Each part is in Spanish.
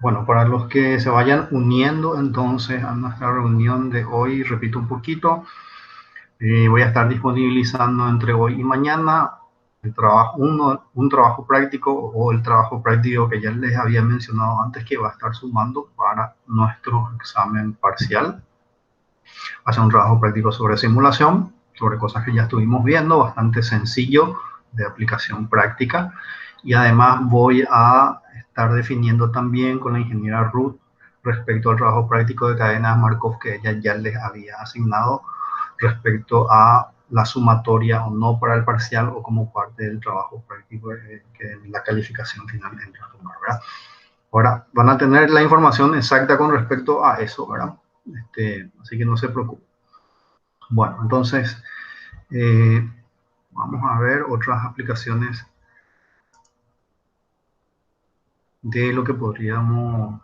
Bueno, para los que se vayan uniendo entonces a nuestra reunión de hoy, repito un poquito, voy a estar disponibilizando entre hoy y mañana un trabajo práctico o el trabajo práctico que ya les había mencionado antes que va a estar sumando para nuestro examen parcial. Va a ser un trabajo práctico sobre simulación, sobre cosas que ya estuvimos viendo, bastante sencillo de aplicación práctica. Y además voy a estar definiendo también con la ingeniera Ruth respecto al trabajo práctico de cadenas Markov que ella ya les había asignado respecto a la sumatoria o no para el parcial o como parte del trabajo práctico que en la calificación final entra a tomar, ¿verdad? Ahora van a tener la información exacta con respecto a eso, ¿verdad? Así que no se preocupen. Bueno, entonces vamos a ver otras aplicaciones de lo que podríamos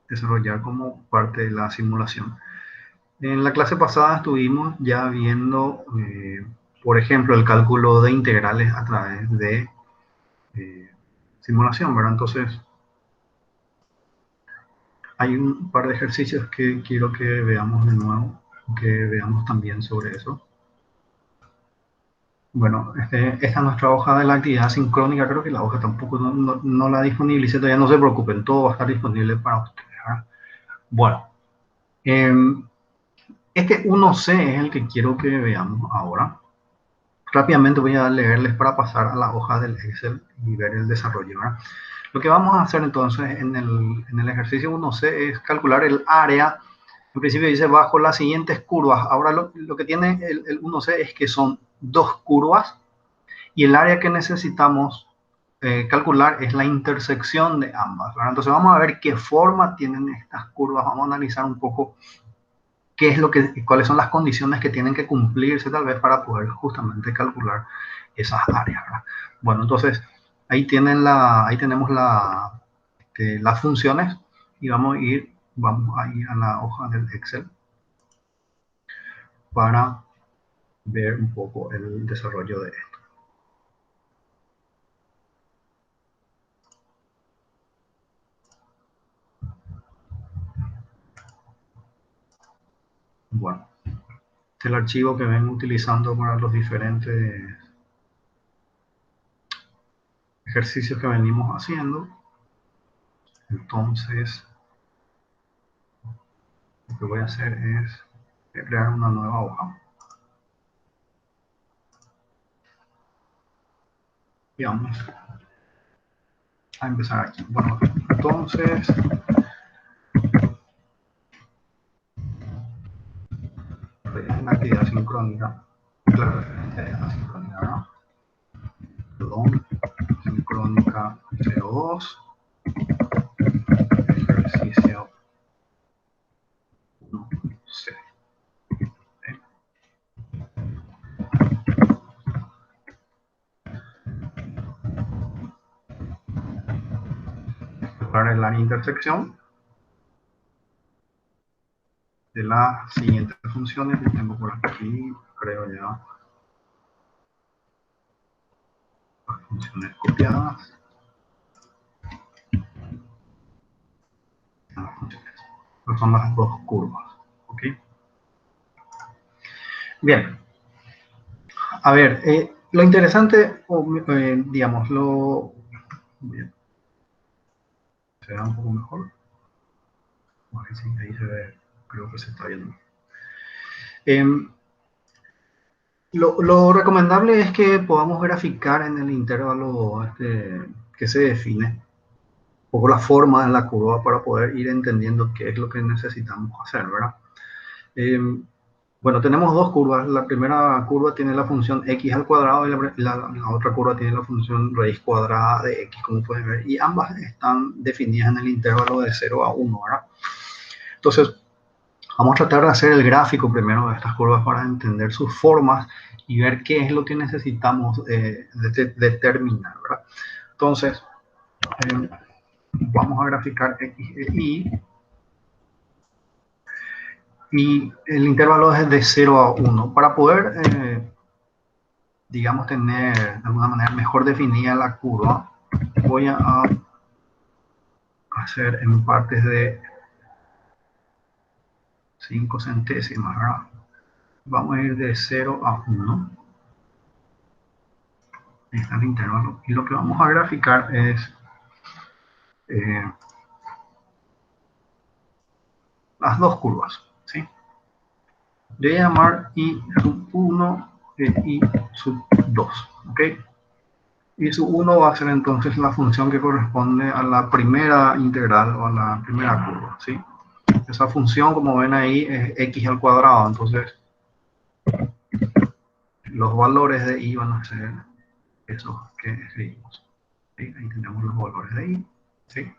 desarrollar como parte de la simulación. En la clase pasada estuvimos ya viendo, por ejemplo, el cálculo de integrales a través de simulación, ¿verdad? Entonces, hay un par de ejercicios que quiero que veamos de nuevo, que veamos también sobre eso. Bueno, esta es nuestra hoja de la actividad sincrónica. Creo que la hoja tampoco no la disponibilicé todavía. No se preocupen, todo va a estar disponible para ustedes, ¿verdad? Bueno, este 1C es el que quiero que veamos ahora. Rápidamente voy a leerles para pasar a la hoja del Excel y ver el desarrollo, ¿verdad? Lo que vamos a hacer entonces en el ejercicio 1C es calcular el área. En principio dice bajo las siguientes curvas. Ahora lo que tiene el 1C es que son dos curvas y el área que necesitamos calcular es la intersección de ambas, ¿verdad? Entonces vamos a ver qué forma tienen estas curvas. Vamos a analizar un poco qué es cuáles son las condiciones que tienen que cumplirse tal vez para poder justamente calcular esas áreas, ¿verdad? Bueno, entonces ahí tenemos las funciones y vamos a ir a la hoja del Excel para ver un poco el desarrollo de esto. Bueno, este es el archivo que ven utilizando para los diferentes ejercicios que venimos haciendo. Entonces, lo que voy a hacer es crear una nueva hoja. Y vamos a empezar aquí. Bueno, entonces, una actividad sincrónica. Claro, actividad sincrónica, ¿no? Perdón, sincrónica 02. Ejercicio 1C. Para la intersección de las siguientes funciones que tengo por aquí, creo ya las funciones copiadas. Las funciones. Estas son las dos curvas. ¿Ok? Bien. A ver, lo interesante, digamos, bien, se ve un poco mejor. Ahí sí, ahí se ve, creo que se está viendo. Lo recomendable es que podamos graficar en el intervalo que se define un poco la forma de la curva para poder ir entendiendo qué es lo que necesitamos hacer, ¿verdad? Bueno, tenemos dos curvas. La primera curva tiene la función x al cuadrado y la otra curva tiene la función raíz cuadrada de x, como pueden ver. Y ambas están definidas en el intervalo de 0 a 1, ¿verdad? Entonces, vamos a tratar de hacer el gráfico primero de estas curvas para entender sus formas y ver qué es lo que necesitamos determinar, ¿verdad? Entonces, vamos a graficar x e y el intervalo es de 0 a 1. Para poder, digamos, tener de alguna manera mejor definida la curva, voy a hacer en partes de 5 centésimas, ¿verdad? Vamos a ir de 0 a 1. Ahí está el intervalo. Y lo que vamos a graficar es las dos curvas, ¿sí? Yo voy a llamar I sub 1 e I sub 2, ¿ok? I sub 1 va a ser entonces la función que corresponde a la primera integral o a la primera curva, ¿sí? Esa función, como ven ahí, es x al cuadrado, entonces los valores de I van a ser esos que escribimos. ¿Sí? Ahí tenemos los valores de I, ¿sí?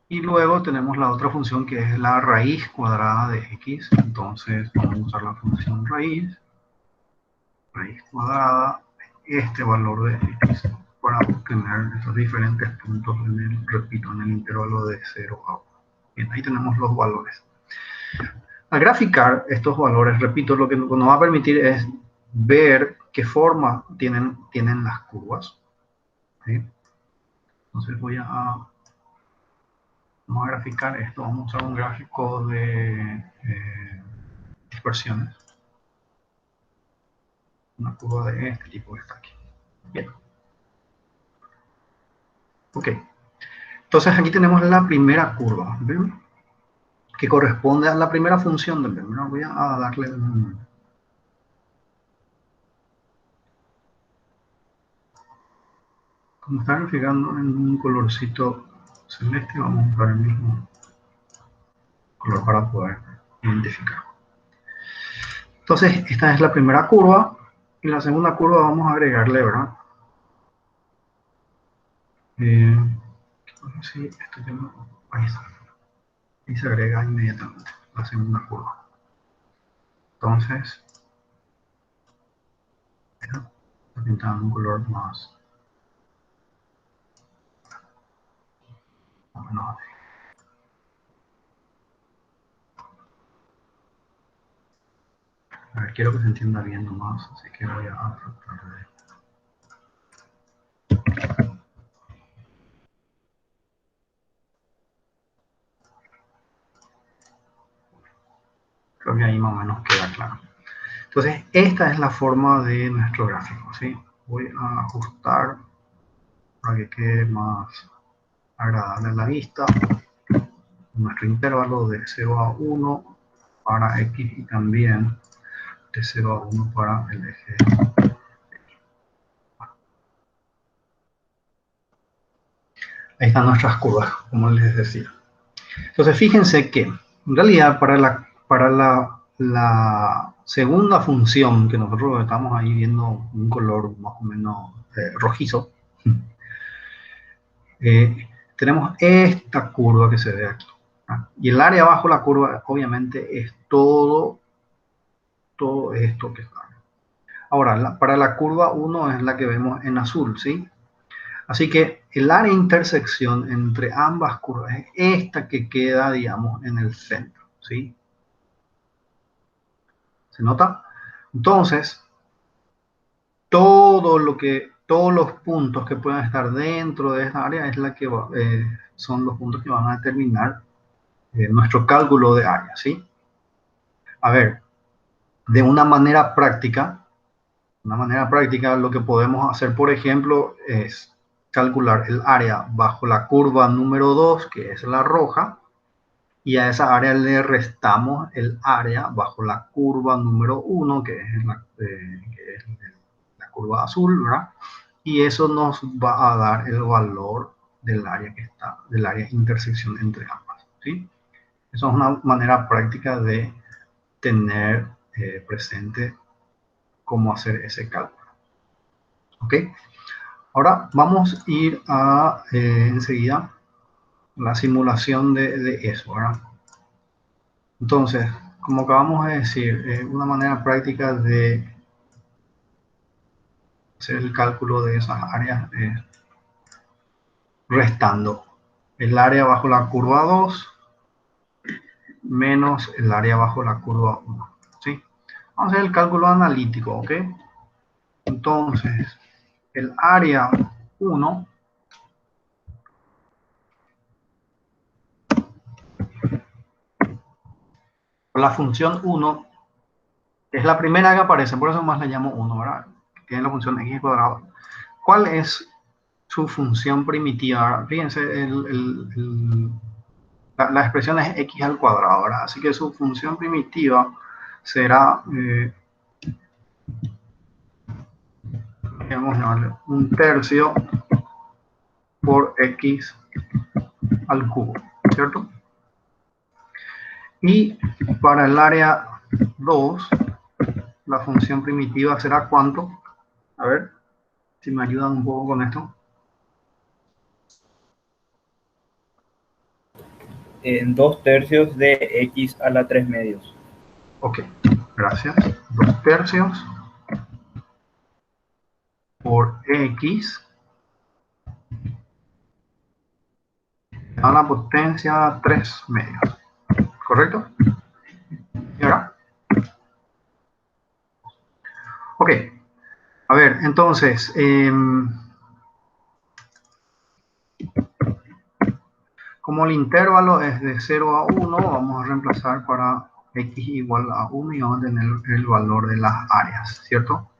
Y luego tenemos la otra función que es la raíz cuadrada de x, entonces vamos a usar la función raíz cuadrada, este valor de x, para obtener esos diferentes puntos en el, repito, en el intervalo de 0 a 1. Bien, ahí tenemos los valores. Al graficar estos valores, repito, lo que nos va a permitir es ver qué forma tienen las curvas, ¿sí? Entonces vamos a graficar esto, vamos a usar un gráfico de dispersiones. Una curva de este tipo que está aquí. Bien. Ok. Entonces aquí tenemos la primera curva, ¿ven? Que corresponde a la primera función del primero. Voy a darle un... Como está graficando en un colorcito celeste, vamos a usar el mismo color para poder identificar. Entonces, esta es la primera curva. Y la segunda curva vamos a agregarle, ¿verdad? Sí, esto ya no... Ahí está. Y se agrega inmediatamente la segunda curva. Entonces, está pintando un color más o menos así. A ver, quiero que se entienda bien nomás, así que voy a tratar de... Creo que ahí más o menos queda claro. Entonces, esta es la forma de nuestro gráfico, ¿sí? Voy a ajustar para que quede más agradable a la vista. Nuestro intervalo de 0 a 1 para X y también de 0 a 1 para el eje. Ahí están nuestras curvas, como les decía. Entonces, fíjense que en realidad para la segunda función que nosotros estamos ahí viendo un color más o menos rojizo, tenemos esta curva que se ve aquí. ¿Ah? Y el área bajo la curva, obviamente, es todo esto que está. Ahora, para la curva 1 es la que vemos en azul, ¿sí? Así que el área de intersección entre ambas curvas es esta que queda, digamos, en el centro, ¿sí? ¿Se nota? Entonces, todos los puntos que puedan estar dentro de esta área es la que son los puntos que van a determinar nuestro cálculo de área, ¿sí? A ver, de una manera práctica, lo que podemos hacer, por ejemplo, es calcular el área bajo la curva número 2, que es la roja, y a esa área le restamos el área bajo la curva número 1, que es la curva azul, ¿verdad? Y eso nos va a dar el valor del área que está, del área de intersección entre ambas, ¿sí? Eso es una manera práctica de tener presente cómo hacer ese cálculo. ¿Ok? Ahora vamos a ir a enseguida la simulación de eso, ¿verdad? Entonces, como acabamos de decir, una manera práctica de hacer el cálculo de esas áreas es restando el área bajo la curva 2 menos el área bajo la curva 1, ¿sí? Vamos a hacer el cálculo analítico, ¿ok? Entonces, el área 1 la función 1 es la primera que aparece, por eso más la llamo 1, ¿verdad? Tiene la función x cuadrado. ¿Cuál es su función primitiva? Fíjense, la expresión es x al cuadrado, ¿verdad? Así que su función primitiva será, vamos a llamarle 1/3 por x al cubo, ¿cierto? Y para el área 2, la función primitiva será ¿cuánto? A ver, si me ayudan un poco con esto. En 2/3 de x a la 3 medios. Ok, gracias. 2/3 por x a la potencia 3 medios. ¿Correcto? ¿Y ahora? Ok. A ver, entonces, como el intervalo es de 0 a 1, vamos a reemplazar para x igual a 1 y vamos a tener el valor de las áreas, ¿cierto?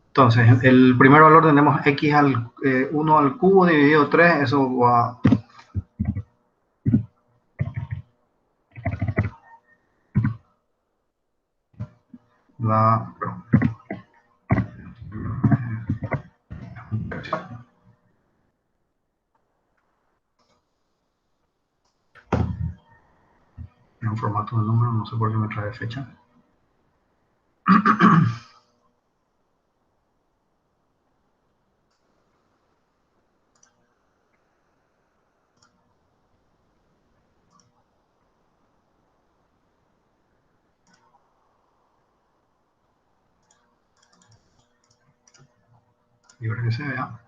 Entonces, el primer valor tenemos x al 1 al cubo dividido 3, eso va la en un formato de número, no sé por qué me trae fecha. Y ver que se vea.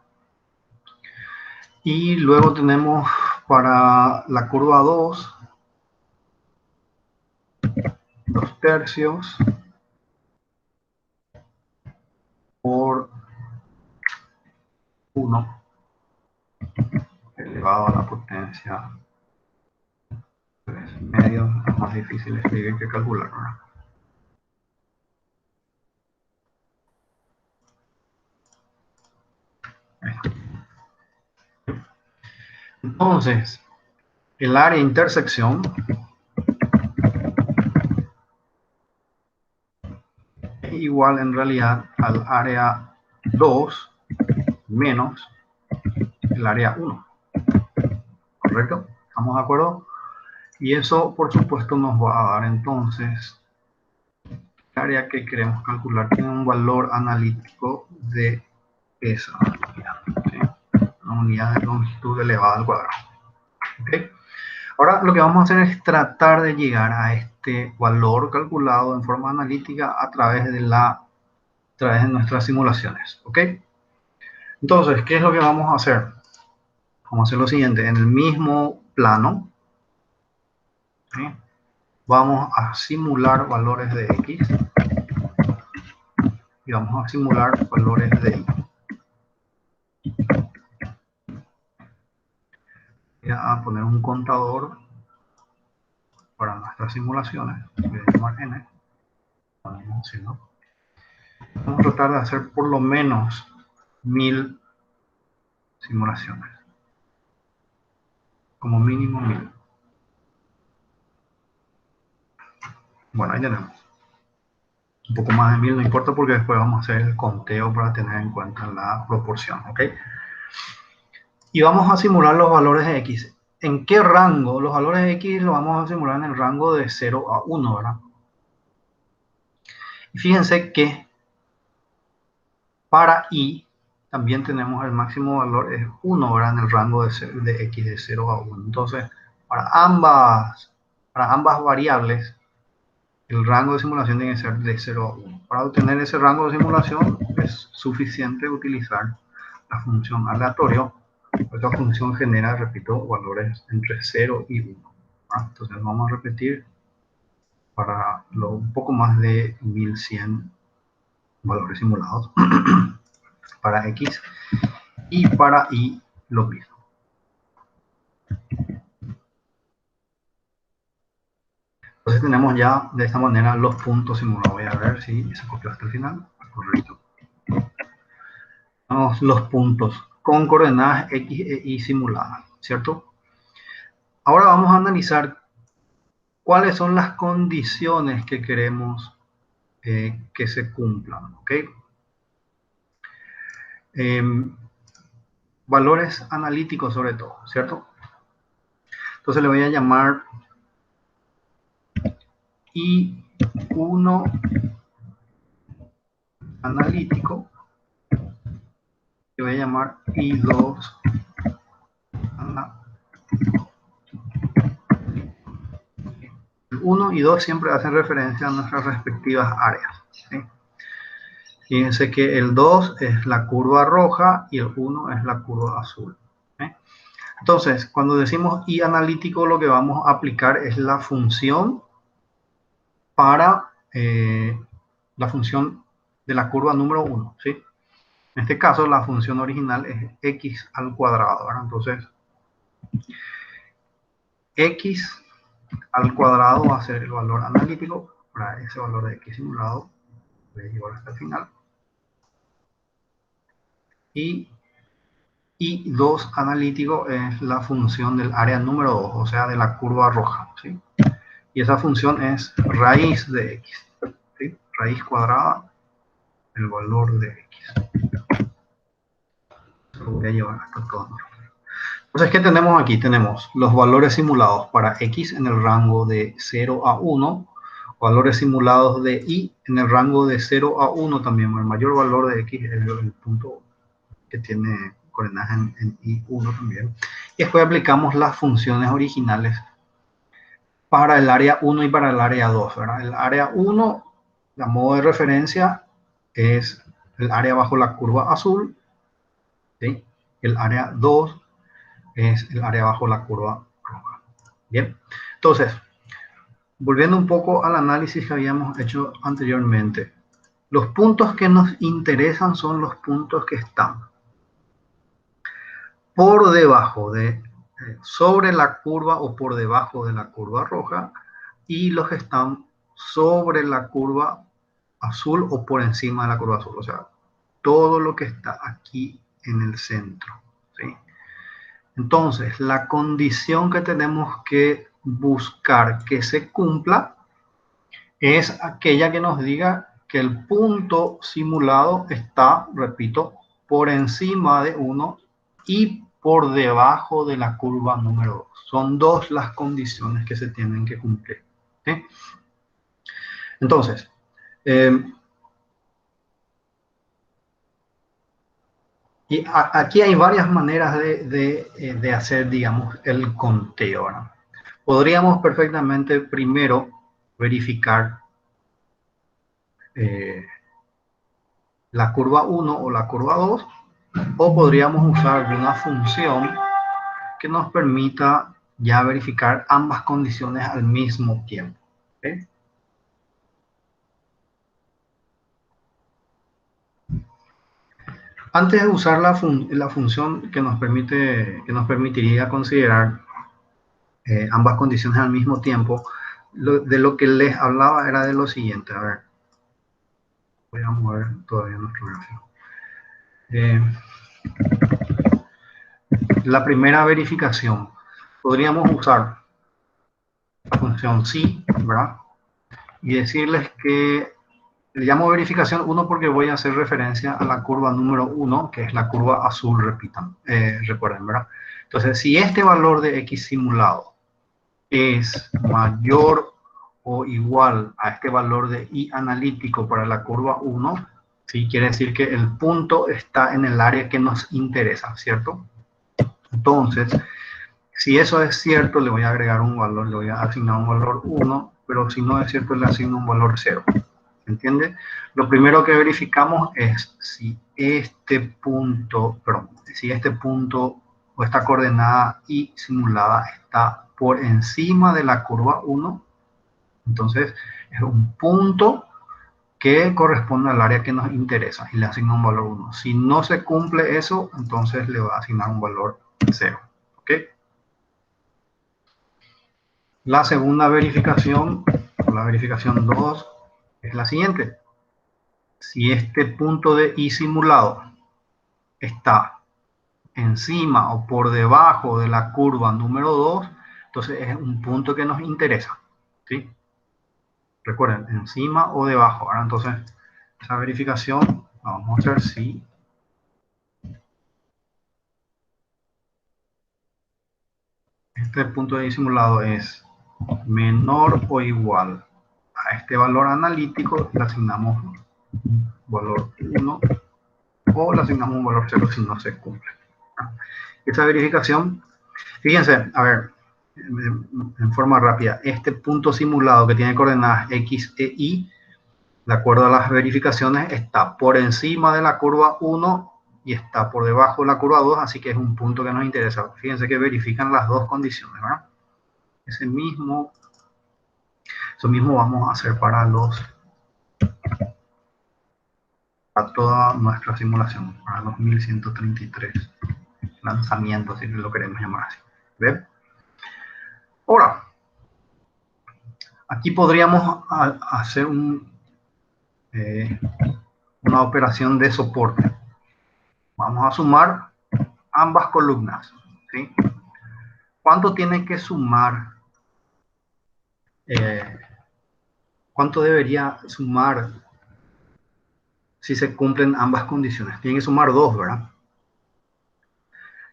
Y luego tenemos para la curva 2, 2/3 por 1 elevado a la potencia 3 medios. Es más difícil escribir que calcular, ¿verdad? Entonces, el área de intersección es igual en realidad al área 2 menos el área 1. ¿Correcto? ¿Estamos de acuerdo? Y eso, por supuesto, nos va a dar entonces el área que queremos calcular tiene un valor analítico de esa unidad, ¿sí? Una unidad de longitud elevada al cuadrado. ¿Okay? Ahora lo que vamos a hacer es tratar de llegar a este valor calculado en forma analítica a través de nuestras simulaciones. ¿Ok? Entonces, ¿qué es lo que vamos a hacer? Vamos a hacer lo siguiente. En el mismo plano, ¿sí? Vamos a simular valores de x y vamos a simular valores de y. Voy a poner un contador para nuestras simulaciones. Voy a llamar n. Vamos a tratar de hacer por lo menos 1000 simulaciones. Como mínimo 1000. Bueno, ahí tenemos. Un poco más de 1000 no importa porque después vamos a hacer el conteo para tener en cuenta la proporción, ¿ok? Y vamos a simular los valores de x. ¿En qué rango? Los valores de x los vamos a simular en el rango de 0 a 1, ¿verdad? Y fíjense que para y también tenemos el máximo valor es 1, ¿verdad? En el rango de x de 0 a 1. Entonces, para ambas variables, el rango de simulación tiene que ser de 0 a 1. Para obtener ese rango de simulación es suficiente utilizar la función aleatorio. Esta función genera, repito, valores entre 0 y 1. Entonces vamos a repetir para un poco más de 1100 valores simulados para x y para y lo mismo. Entonces tenemos ya de esta manera los puntos simulados. Voy a ver si se copió hasta el final. Correcto. Tenemos los puntos con coordenadas X e Y simuladas, ¿cierto? Ahora vamos a analizar cuáles son las condiciones que queremos que se cumplan, ¿ok? Valores analíticos sobre todo, ¿cierto? Entonces le voy a llamar I1 analítico. Le voy a llamar I2 analítico. El 1 y 2 siempre hacen referencia a nuestras respectivas áreas, ¿sí? Fíjense que el 2 es la curva roja y el 1 es la curva azul, ¿sí? Entonces, cuando decimos I analítico, lo que vamos a aplicar es la función para la función de la curva número 1, ¿sí? En este caso, la función original es x al cuadrado, ¿verdad? Entonces, x al cuadrado va a ser el valor analítico para ese valor de x simulado. Voy a llevar hasta el final. Y I2 analítico es la función del área número 2, o sea, de la curva roja, ¿sí? Y esa función es raíz de x, ¿sí? Raíz cuadrada del valor de x. Lo voy a llevar hasta todo. Entonces, ¿qué tenemos aquí? Tenemos los valores simulados para x en el rango de 0 a 1, valores simulados de y en el rango de 0 a 1 también. El mayor valor de x es el punto que tiene coordenadas en I1 también. Y después aplicamos las funciones originales para el área 1 y para el área 2, ¿verdad? El área 1, a modo de referencia, es el área bajo la curva azul, ¿sí? El área 2 es el área bajo la curva roja. Bien, entonces, volviendo un poco al análisis que habíamos hecho anteriormente, los puntos que nos interesan son los puntos que están por debajo de, sobre la curva o por debajo de la curva roja, y los que están sobre la curva azul o por encima de la curva azul, o sea, todo lo que está aquí en el centro, ¿sí? Entonces, la condición que tenemos que buscar que se cumpla es aquella que nos diga que el punto simulado está, repito, por encima de 1 y por debajo de la curva número 2. Son dos las condiciones que se tienen que cumplir, ¿sí? Entonces, y aquí hay varias maneras de hacer, digamos, el conteo, ¿no? Podríamos perfectamente primero verificar la curva 1 o la curva 2, o podríamos usar una función que nos permita ya verificar ambas condiciones al mismo tiempo, ¿okay? Antes de usar la función que nos permitiría considerar ambas condiciones al mismo tiempo, de lo que les hablaba era de lo siguiente. A ver, voy a mover todavía nuestro gráfico. La primera verificación, podríamos usar la función sí, ¿verdad? Y decirles que le llamo verificación 1 porque voy a hacer referencia a la curva número 1, que es la curva azul, recuerden, ¿verdad? Entonces, si este valor de x simulado es mayor o igual a este valor de y analítico para la curva 1, ¿sí? Quiere decir que el punto está en el área que nos interesa, ¿cierto? Entonces, si eso es cierto, le voy a agregar un valor, le voy a asignar un valor 1, pero si no es cierto, le asigno un valor 0. ¿Entiende? Lo primero que verificamos es si este punto o esta coordenada y simulada está por encima de la curva 1, entonces es un punto que corresponde al área que nos interesa y le asigna un valor 1. Si no se cumple eso, entonces le va a asignar un valor 0. ¿Ok? La segunda verificación La verificación 2 es la siguiente. Si este punto de I simulado está encima o por debajo de la curva número 2, entonces es un punto que nos interesa, ¿sí? Recuerden, encima o debajo. Ahora entonces, esa verificación, vamos a hacer si este punto de simulado es menor o igual a este valor analítico, le asignamos un valor 1 o le asignamos un valor 0 si no se cumple. Esta verificación, fíjense, a ver, en forma rápida, este punto simulado que tiene coordenadas X e Y, de acuerdo a las verificaciones, está por encima de la curva 1 y está por debajo de la curva 2, así que es un punto que nos interesa. Fíjense que verifican las dos condiciones, ¿verdad? Eso mismo vamos a hacer para toda nuestra simulación, para los 1133 lanzamientos, si lo queremos llamar así. ¿Ven? Ahora, aquí podríamos hacer una operación de soporte. Vamos a sumar ambas columnas, ¿sí? ¿Cuánto tiene que sumar? ¿Cuánto debería sumar si se cumplen ambas condiciones? Tiene que sumar 2, ¿verdad?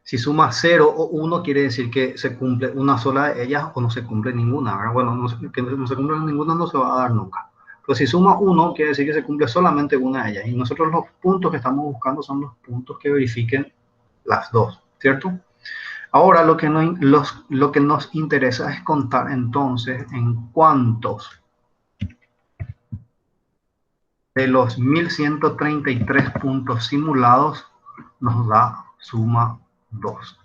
Si suma 0 o 1, quiere decir que se cumple una sola de ellas o no se cumple ninguna, ¿verdad? Bueno, que no se cumple ninguna no se va a dar nunca. Pero si suma 1, quiere decir que se cumple solamente una de ellas. Y nosotros los puntos que estamos buscando son los puntos que verifiquen las dos, ¿cierto? Ahora lo que nos interesa es contar entonces en cuántos de los 1133 puntos simulados nos da suma 2.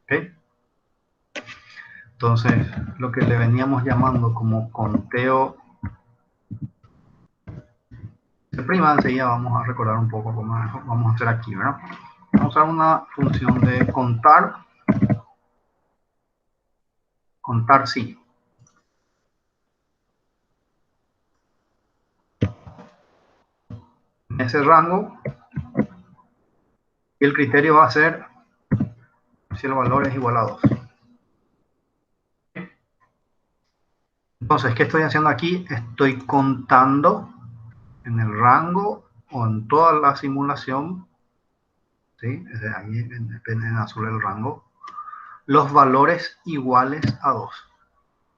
¿Ok? Entonces, lo que le veníamos llamando como conteo de prima, enseguida vamos a recordar un poco cómo vamos a hacer aquí, ¿verdad? Vamos a usar una función de contar sí. En ese rango, y el criterio va a ser si el valor es igual a 2. Entonces, ¿qué estoy haciendo aquí? Estoy contando en el rango o en toda la simulación, ¿sí? Desde ahí depende en azul el rango, los valores iguales a 2.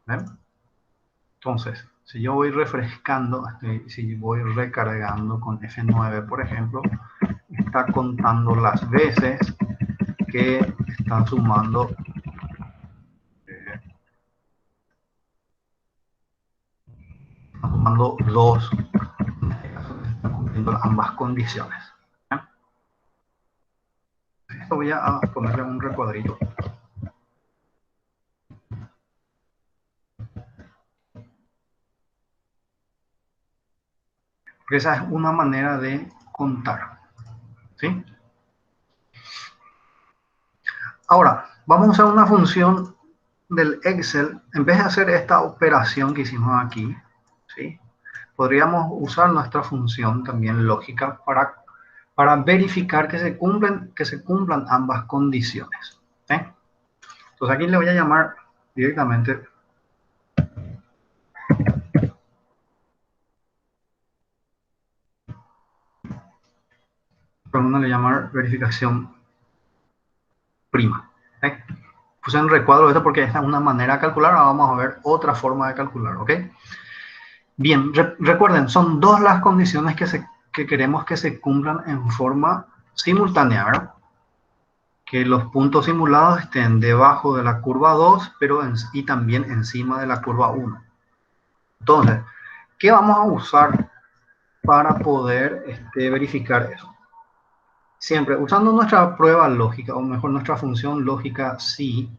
¿Ven? Entonces, si yo voy refrescando, si voy recargando con F9, por ejemplo, está contando las veces que están sumando dos, en este caso están cumpliendo ambas condiciones. Esto voy a ponerle un recuadrito. Porque esa es una manera de contar, ¿sí? Ahora, vamos a usar una función del Excel. En vez de hacer esta operación que hicimos aquí, ¿sí? Podríamos usar nuestra función también lógica para verificar que se cumplan ambas condiciones, ¿sí? Entonces aquí le voy a llamar directamente le llamar verificación prima, ¿sí? Puse en recuadro esto porque esta es una manera de calcular. Ahora vamos a ver otra forma de calcular, ¿ok? Bien, recuerden, son dos las condiciones que queremos que se cumplan en forma simultánea, ¿verdad? Que los puntos simulados estén debajo de la curva 2, y también encima de la curva 1. Entonces, ¿qué vamos a usar para poder verificar eso? Siempre usando nuestra prueba lógica, o mejor nuestra función lógica sí.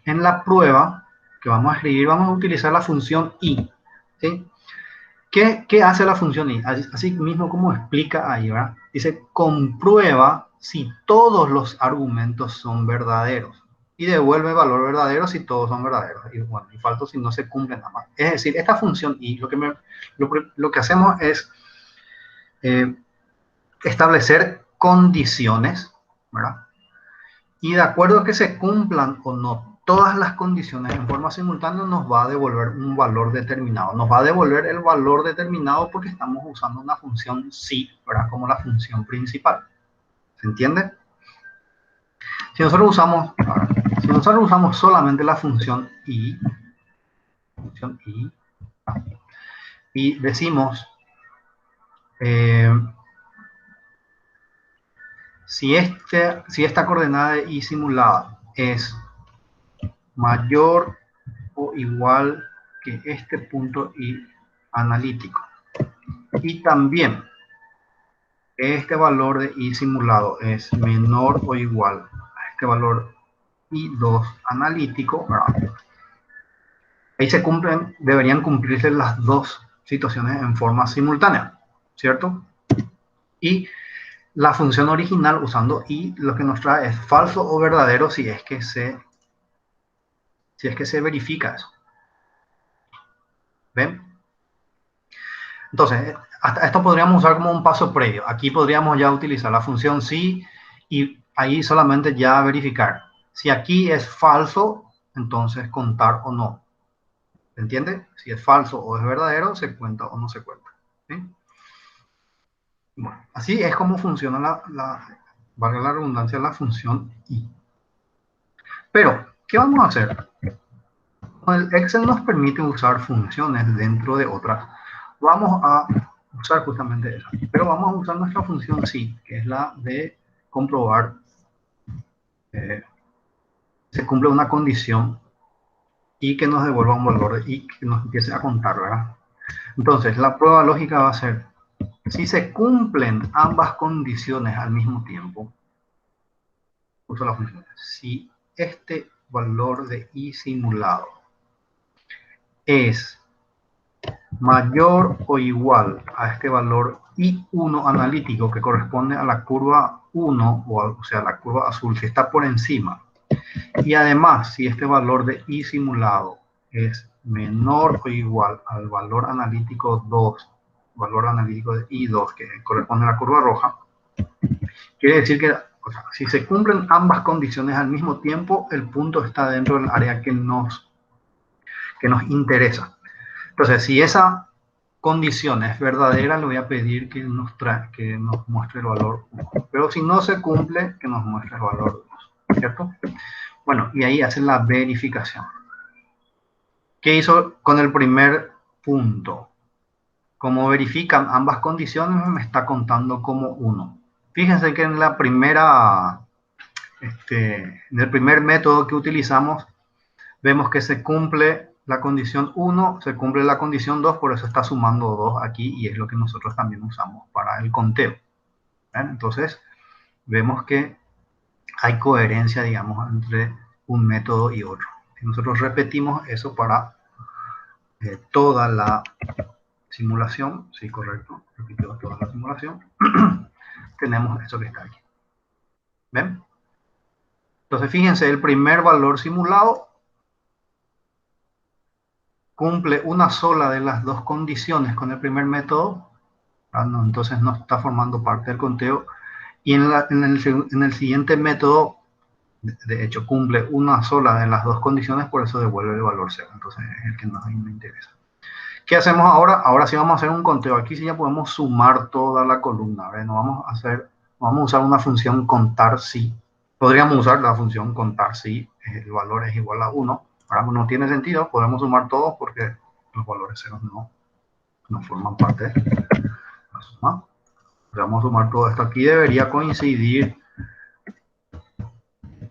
En la prueba que vamos a escribir, vamos a utilizar la función i, ¿sí? ¿Qué hace la función i? Así mismo como explica ahí, ¿verdad? Dice, comprueba si todos los argumentos son verdaderos. y devuelve valor verdadero si todos son verdaderos, y bueno, y falso si no se cumple nada más. Es decir, esta función y lo que hacemos es establecer condiciones, ¿verdad? Y de acuerdo a que se cumplan o no todas las condiciones en forma simultánea, nos va a devolver un valor determinado. Nos va a devolver el valor determinado porque estamos usando una función sí, ¿verdad? Como la función principal. ¿Se entiende? Si nosotros usamos solamente la función y decimos si esta coordenada de y simulada es mayor o igual que este punto y analítico, y también este valor de y simulado es menor o igual a este valor i2 analítico, ¿verdad? Ahí deberían cumplirse las dos situaciones en forma simultánea, ¿cierto? Y la función original usando y lo que nos trae es falso o verdadero si es que se verifica eso. ¿Ven? Entonces, hasta esto podríamos usar como un paso previo. Aquí podríamos ya utilizar la función sí y ahí solamente ya verificar. Si aquí es falso, entonces contar o no. ¿Se entiende? Si es falso o es verdadero, se cuenta o no se cuenta. ¿Sí? Bueno, así es como funciona valga la redundancia, la función y. Pero, ¿qué vamos a hacer? El Excel nos permite usar funciones dentro de otras. Vamos a usar justamente esa. Pero vamos a usar nuestra función sí, que es la de comprobar se cumple una condición y que nos devuelva un valor y que nos empiece a contar, ¿verdad? Entonces, la prueba lógica va a ser, si se cumplen ambas condiciones al mismo tiempo, uso la función, si este valor de i simulado es mayor o igual a este valor I1 analítico que corresponde a la curva 1, o sea, la curva azul que está por encima. Y además, si este valor de I simulado es menor o igual al valor analítico 2, valor analítico de I2 que corresponde a la curva roja, quiere decir que o sea, si se cumplen ambas condiciones al mismo tiempo, el punto está dentro del área que nos interesa. Entonces, si esa condición es verdadera, le voy a pedir que nos muestre el valor 1. Pero si no se cumple, que nos muestre el valor 2. ¿Cierto? Bueno, y ahí hace la verificación. ¿Qué hizo con el primer punto? Como verifican ambas condiciones, me está contando como 1. Fíjense que en la primera, en el primer método que utilizamos, vemos que se cumple la condición 1, se cumple la condición 2, por eso está sumando 2 aquí y es lo que nosotros también usamos para el conteo. ¿Ven? Entonces, vemos que hay coherencia, digamos, entre un método y otro. Si nosotros repetimos eso para toda la simulación, sí, correcto, repito toda la simulación, tenemos eso que está aquí. ¿Ven? Entonces, fíjense, el primer valor simulado cumple una sola de las dos condiciones con el primer método, no, entonces no está formando parte del conteo, y en el siguiente método, de hecho, cumple una sola de las dos condiciones, por eso devuelve el valor 0, entonces es el que nos interesa. ¿Qué hacemos ahora? Ahora sí vamos a hacer un conteo, aquí sí ya podemos sumar toda la columna, ¿ves? No vamos a usar una función contar si, podríamos usar la función contar si el valor es igual a 1, ahora no tiene sentido, podemos sumar todos porque los valores ceros no forman parte de la suma. Vamos a sumar todo esto. Aquí debería coincidir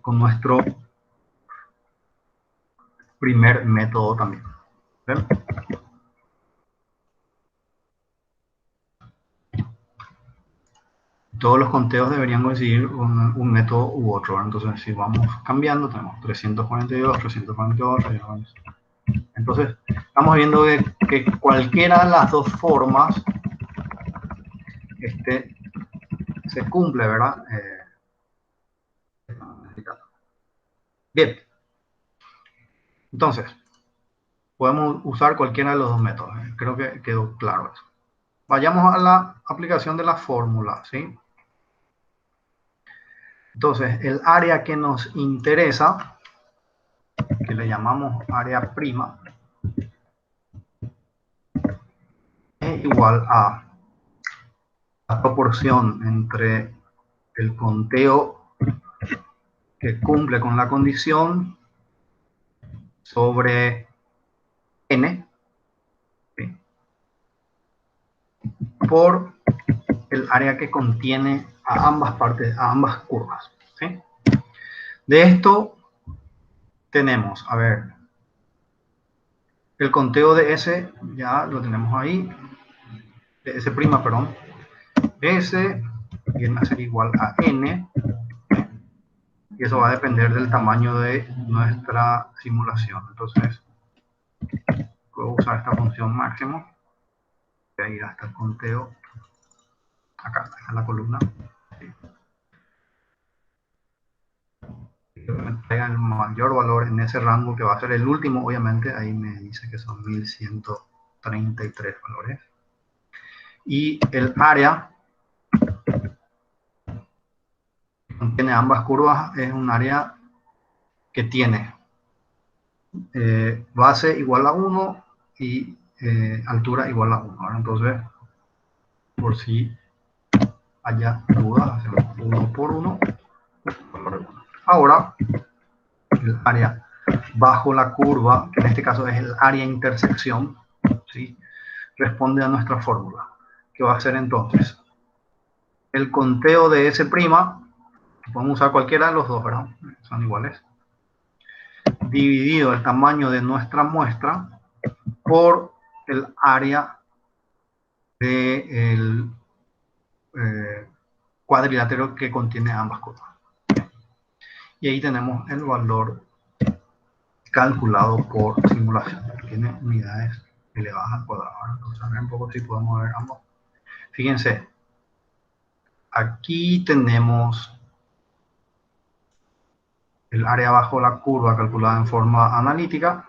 con nuestro primer método también. ¿Ven? Todos los conteos deberían coincidir con un método u otro. Entonces, si vamos cambiando, tenemos 342, 342, 342. Entonces, estamos viendo que cualquiera de las dos formas se cumple, ¿verdad? Bien, entonces, podemos usar cualquiera de los dos métodos. Creo que quedó claro eso. Vayamos a la aplicación de la fórmula, ¿sí? Entonces, el área que nos interesa, que le llamamos área prima, es igual a la proporción entre el conteo que cumple con la condición sobre n, ¿sí?, por el área que contiene a ambas partes, a ambas curvas, ¿sí? De esto tenemos, a ver, el conteo de S ya lo tenemos ahí, de S', perdón, S viene a ser igual a n, y eso va a depender del tamaño de nuestra simulación. Entonces, puedo usar esta función máximo, voy a ir hasta el conteo, acá, en la columna, que me traiga el mayor valor en ese rango, que va a ser el último, obviamente, ahí me dice que son 1133 valores. Y el área que contiene ambas curvas es un área que tiene base igual a 1 y altura igual a 1. Entonces, por si haya dudas, hacemos 1 por 1. Ahora, el área bajo la curva, que en este caso es el área intersección, ¿sí?, responde a nuestra fórmula, que va a ser entonces el conteo de S', podemos usar cualquiera de los dos, ¿verdad?, son iguales, dividido el tamaño de nuestra muestra por el área del cuadrilátero que contiene ambas curvas. Y ahí tenemos el valor calculado por simulación. Tiene unidades elevadas al cuadrado. Entonces, a ver un poco si podemos ver ambos. Fíjense, aquí tenemos el área bajo la curva calculada en forma analítica.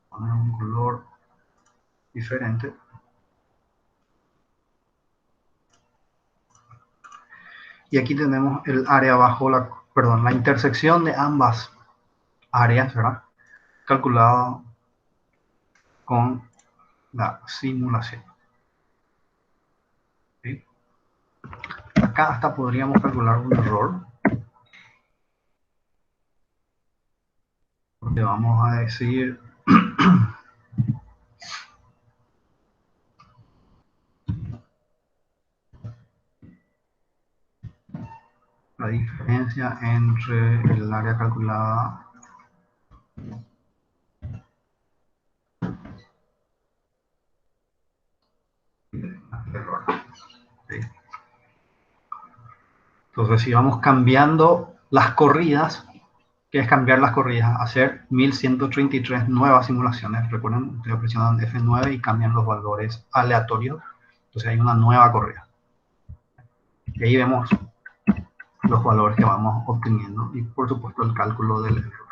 Poner un color diferente. Y aquí tenemos el área bajo la, perdón, la intersección de ambas áreas, ¿verdad?, calculado con la simulación. ¿Sí? Acá hasta podríamos calcular un error, donde vamos a decir la diferencia entre el área calculada y el error. ¿Sí? Entonces, si vamos cambiando las corridas, que es cambiar las corridas, hacer 1133 nuevas simulaciones. Recuerden, ustedes presionan F9 y cambian los valores aleatorios. Entonces hay una nueva corrida. Y ahí vemos los valores que vamos obteniendo y, por supuesto, el cálculo del error.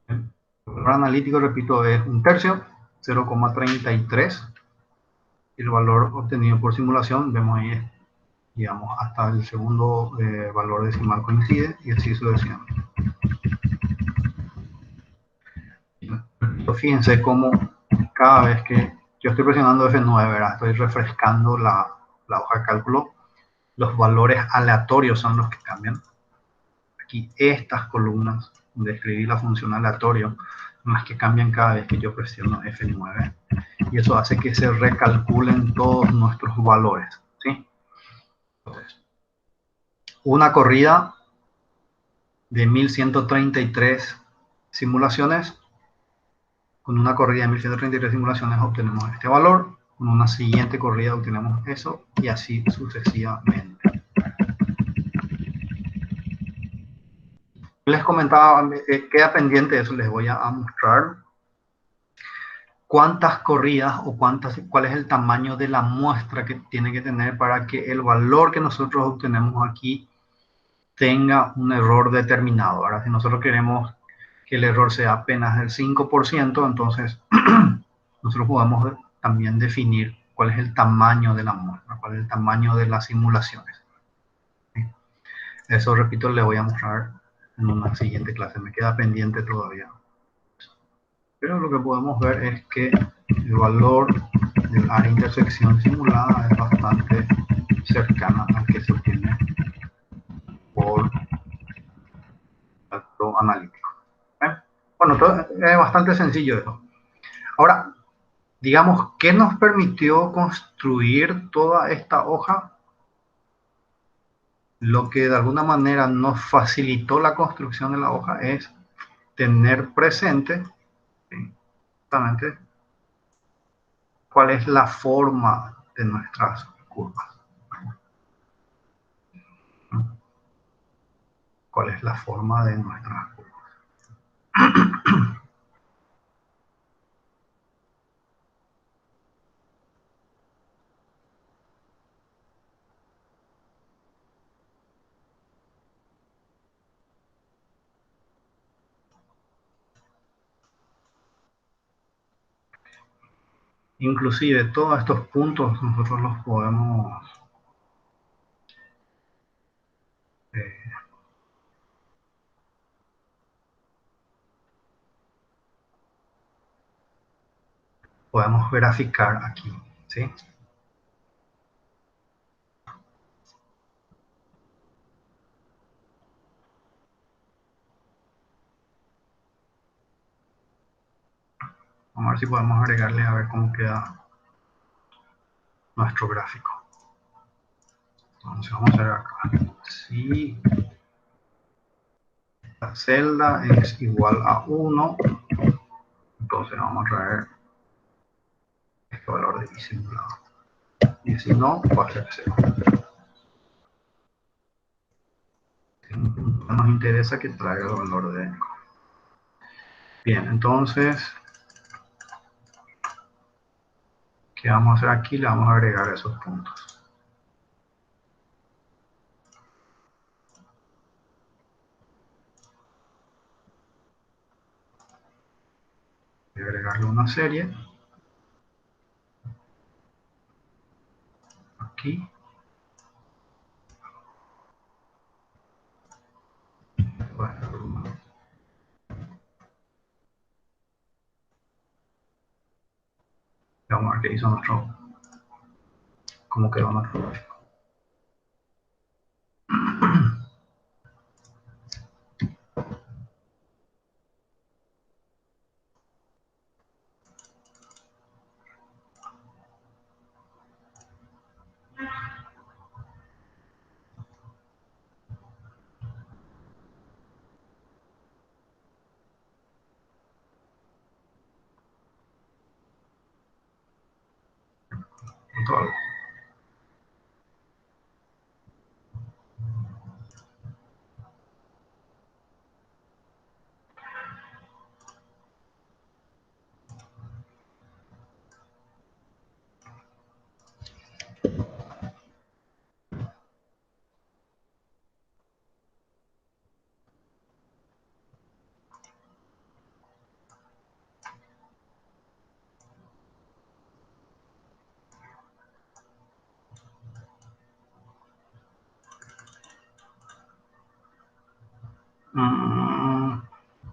El valor analítico, repito, es 1/3, 0,33. El valor obtenido por simulación, vemos ahí, digamos, hasta el segundo valor decimal coincide, y así sucesivamente. Fíjense cómo cada vez que yo estoy presionando F9, ¿verdad?, estoy refrescando la hoja de cálculo, los valores aleatorios son los que cambian. Aquí estas columnas donde escribí la función aleatorio son las que cambian cada vez que yo presiono F9, y eso hace que se recalculen todos nuestros valores, ¿sí? Entonces, una corrida de 1133 simulaciones, con una corrida de 1133 simulaciones obtenemos este valor, con una siguiente corrida obtenemos eso, y así sucesivamente. Les comentaba, queda pendiente eso, les voy a mostrar cuántas corridas o cuál es el tamaño de la muestra que tiene que tener para que el valor que nosotros obtenemos aquí tenga un error determinado. Ahora, si nosotros queremos que el error sea apenas del 5%, entonces nosotros podemos también definir cuál es el tamaño de la muestra, cuál es el tamaño de las simulaciones. ¿Sí? Eso, repito, le voy a mostrar en una siguiente clase. Me queda pendiente todavía. Pero lo que podemos ver es que el valor del área de intersección simulada es bastante cercana al que se obtiene por acto analítico. Bueno, es bastante sencillo eso. Ahora, digamos, ¿qué nos permitió construir toda esta hoja? Lo que de alguna manera nos facilitó la construcción de la hoja es tener presente, ¿sí?, justamente cuál es la forma de nuestras curvas. ¿Cuál es la forma de nuestras curvas? Inclusive todos estos puntos nosotros los podemos graficar aquí, ¿sí? Vamos a ver si podemos agregarle a ver cómo queda nuestro gráfico. Entonces vamos a hacer acá. Si la celda es igual a 1, entonces vamos a traer este valor de i simulado. Y si no, va a ser 0. Nos interesa que traiga el valor de... Bien, entonces, ¿qué vamos a hacer aquí? Le vamos a agregar esos puntos. Voy a agregarle una serie. Aquí. Bueno, vamos a ver qué hizo nuestro... cómo quedó nuestro gráfico. Punto.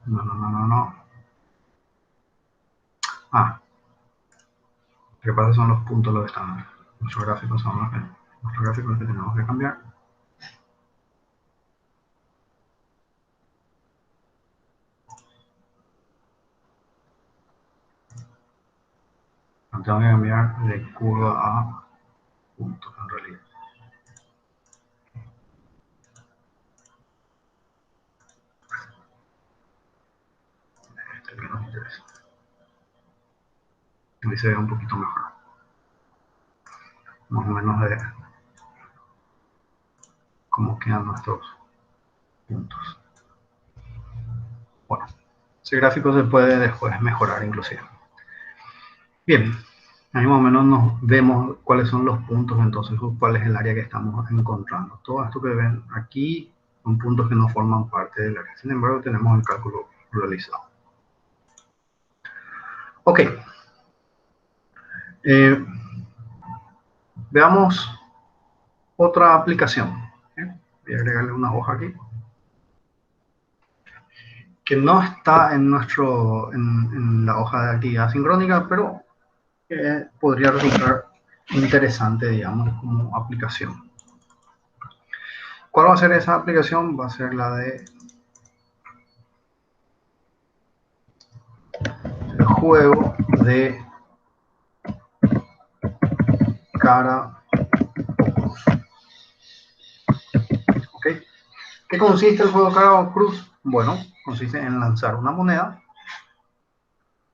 No. Ah, lo que pasa son los puntos los estándares. Nuestros gráficos son los que tenemos que cambiar. Tengo que cambiar de curva a punto en realidad. Este es el que nos interesa. Ahí se ve un poquito mejor. Más o menos de cómo quedan nuestros puntos. Bueno, ese gráfico se puede después mejorar inclusive. Bien, ahí más o menos nos vemos cuáles son los puntos, entonces cuál es el área que estamos encontrando. Todo esto que ven aquí son puntos que no forman parte del área. Sin embargo, tenemos el cálculo realizado. Ok. Veamos otra aplicación. Voy a agregarle una hoja aquí. Que no está en, en la hoja de actividad sincrónica, pero podría resultar interesante, digamos, como aplicación. ¿Cuál va a ser esa aplicación? Va a ser la de el juego de cara o cruz. ¿Ok? ¿Qué consiste el juego de cara o cruz? Bueno, consiste en lanzar una moneda,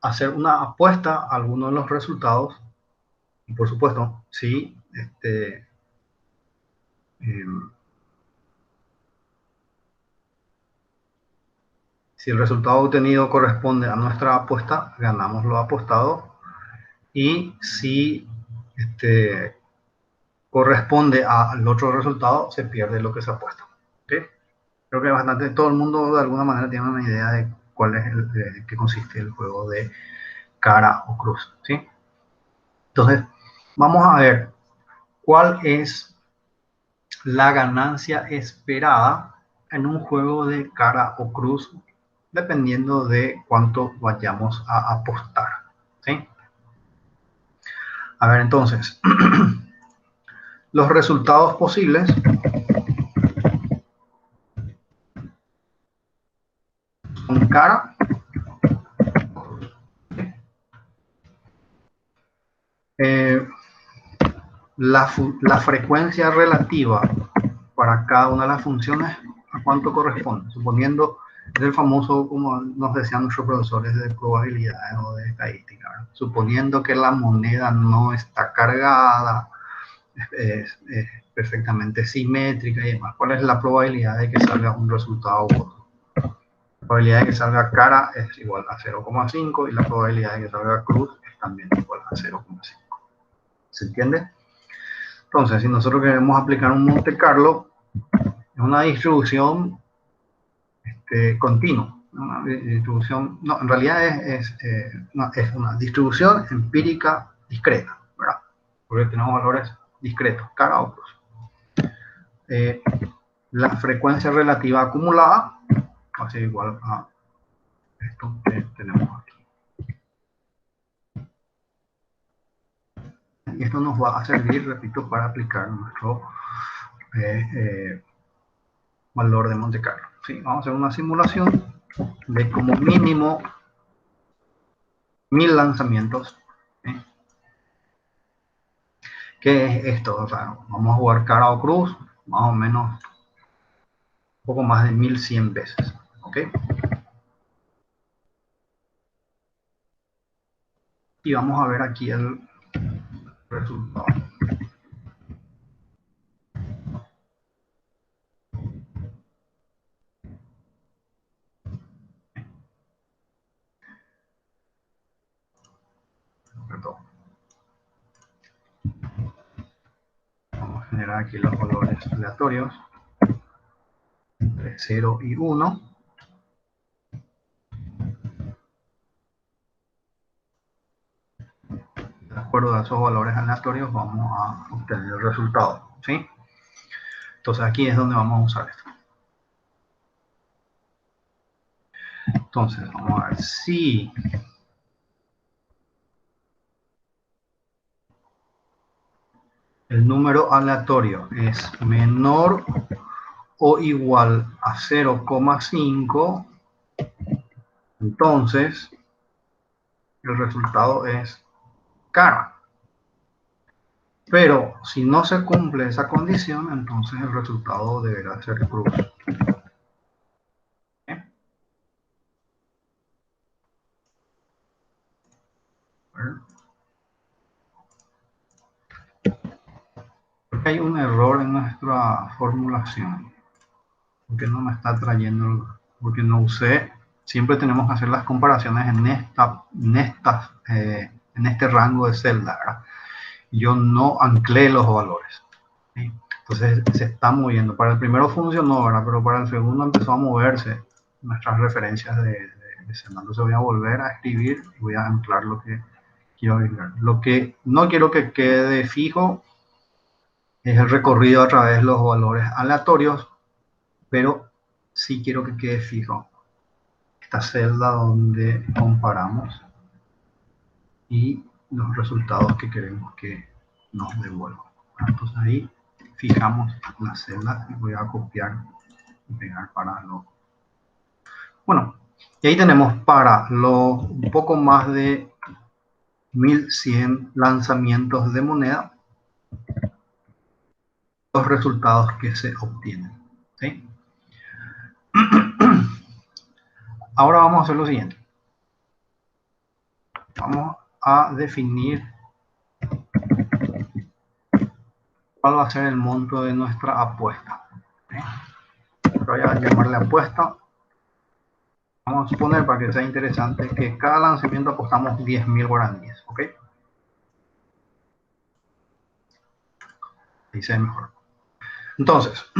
hacer una apuesta a alguno de los resultados y, por supuesto, si si el resultado obtenido corresponde a nuestra apuesta, ganamos lo apostado. Y si corresponde al otro resultado, se pierde lo que se apuesta. ¿Okay? Creo que bastante, todo el mundo de alguna manera tiene una idea de cuál es qué consiste el juego de cara o cruz. ¿Sí? Entonces, vamos a ver cuál es la ganancia esperada en un juego de cara o cruz, dependiendo de cuánto vayamos a apostar. ¿Sí? A ver, entonces, los resultados posibles son cara. Eh, la frecuencia relativa para cada una de las funciones, ¿a cuánto corresponde? Suponiendo, es el famoso, como nos decían nuestros profesores de probabilidades o de estadística, ¿verdad? Suponiendo que la moneda no está cargada, es perfectamente simétrica y demás, ¿cuál es la probabilidad de que salga un resultado u otro? La probabilidad de que salga cara es igual a 0,5 y la probabilidad de que salga cruz es también igual a 0,5. ¿Se entiende? Entonces, si nosotros queremos aplicar un Monte Carlo, es una distribución continua. Una distribución, no, en realidad es una distribución empírica discreta, ¿verdad? Porque tenemos valores discretos, cara o cruz. La frecuencia relativa acumulada va a ser igual a esto que tenemos aquí. Y esto nos va a servir, repito, para aplicar nuestro valor de Monte Carlo. ¿Sí? Vamos a hacer una simulación de como mínimo 1000 lanzamientos. ¿Sí? ¿Qué es esto? O sea, vamos a jugar cara o cruz, más o menos un poco más de 1100 veces. ¿Ok? Y vamos a ver aquí el resultado. Perdón. Vamos a generar aquí los valores aleatorios entre 0 y 1. De acuerdo a esos valores aleatorios vamos a obtener el resultado. ¿Sí? Entonces aquí es donde vamos a usar esto. Entonces vamos a ver si el número aleatorio es menor o igual a 0,5, entonces el resultado es cara. Pero si no se cumple esa condición, entonces el resultado deberá ser cruz. ¿Eh? Porque hay un error en nuestra formulación. Porque no me está trayendo, porque no usé. Siempre tenemos que hacer las comparaciones en estas en este rango de celda, ¿verdad? Yo no anclé los valores, ¿sí? Entonces se está moviendo. Para el primero funcionó, ¿verdad? Pero para el segundo empezó a moverse nuestras referencias de celda. Entonces voy a volver a escribir y voy a anclar lo que quiero agregar. Lo que no quiero que quede fijo es el recorrido a través de los valores aleatorios, pero sí quiero que quede fijo esta celda donde comparamos y los resultados que queremos que nos devuelva. Entonces ahí fijamos la celda y voy a copiar y pegar para lo... Bueno, y ahí tenemos para los un poco más de 1100 lanzamientos de moneda los resultados que se obtienen, ¿sí? Ahora vamos a hacer lo siguiente. Vamos a definir cuál va a ser el monto de nuestra apuesta, ¿sí? Voy a llamarle apuesta. Vamos a suponer, para que sea interesante, que cada lanzamiento apostamos 10.000 guaraníes, ¿ok? Ahí se ve mejor. Entonces,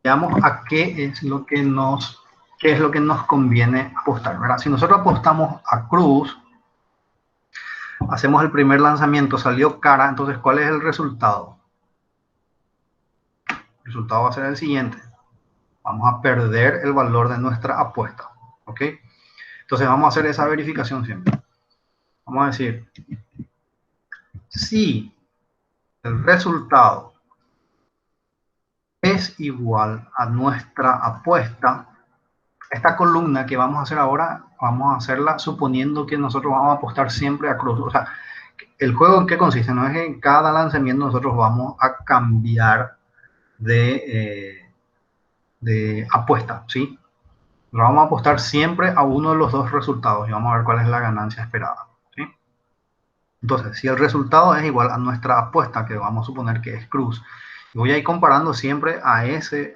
veamos a qué es lo que nos conviene apostar, ¿verdad? Si nosotros apostamos a cruz, hacemos el primer lanzamiento, salió cara, entonces ¿cuál es el resultado? El resultado va a ser el siguiente. Vamos a perder el valor de nuestra apuesta, ¿ok? Entonces vamos a hacer esa verificación siempre. Vamos a decir, si el resultado es igual a nuestra apuesta, esta columna que vamos a hacer ahora, vamos a hacerla suponiendo que nosotros vamos a apostar siempre a cruz. O sea, el juego en qué consiste, no es que en cada lanzamiento nosotros vamos a cambiar de apuesta, ¿sí? Pero vamos a apostar siempre a uno de los dos resultados y vamos a ver cuál es la ganancia esperada, ¿sí? Entonces, si el resultado es igual a nuestra apuesta, que vamos a suponer que es cruz, voy a ir comparando siempre a ese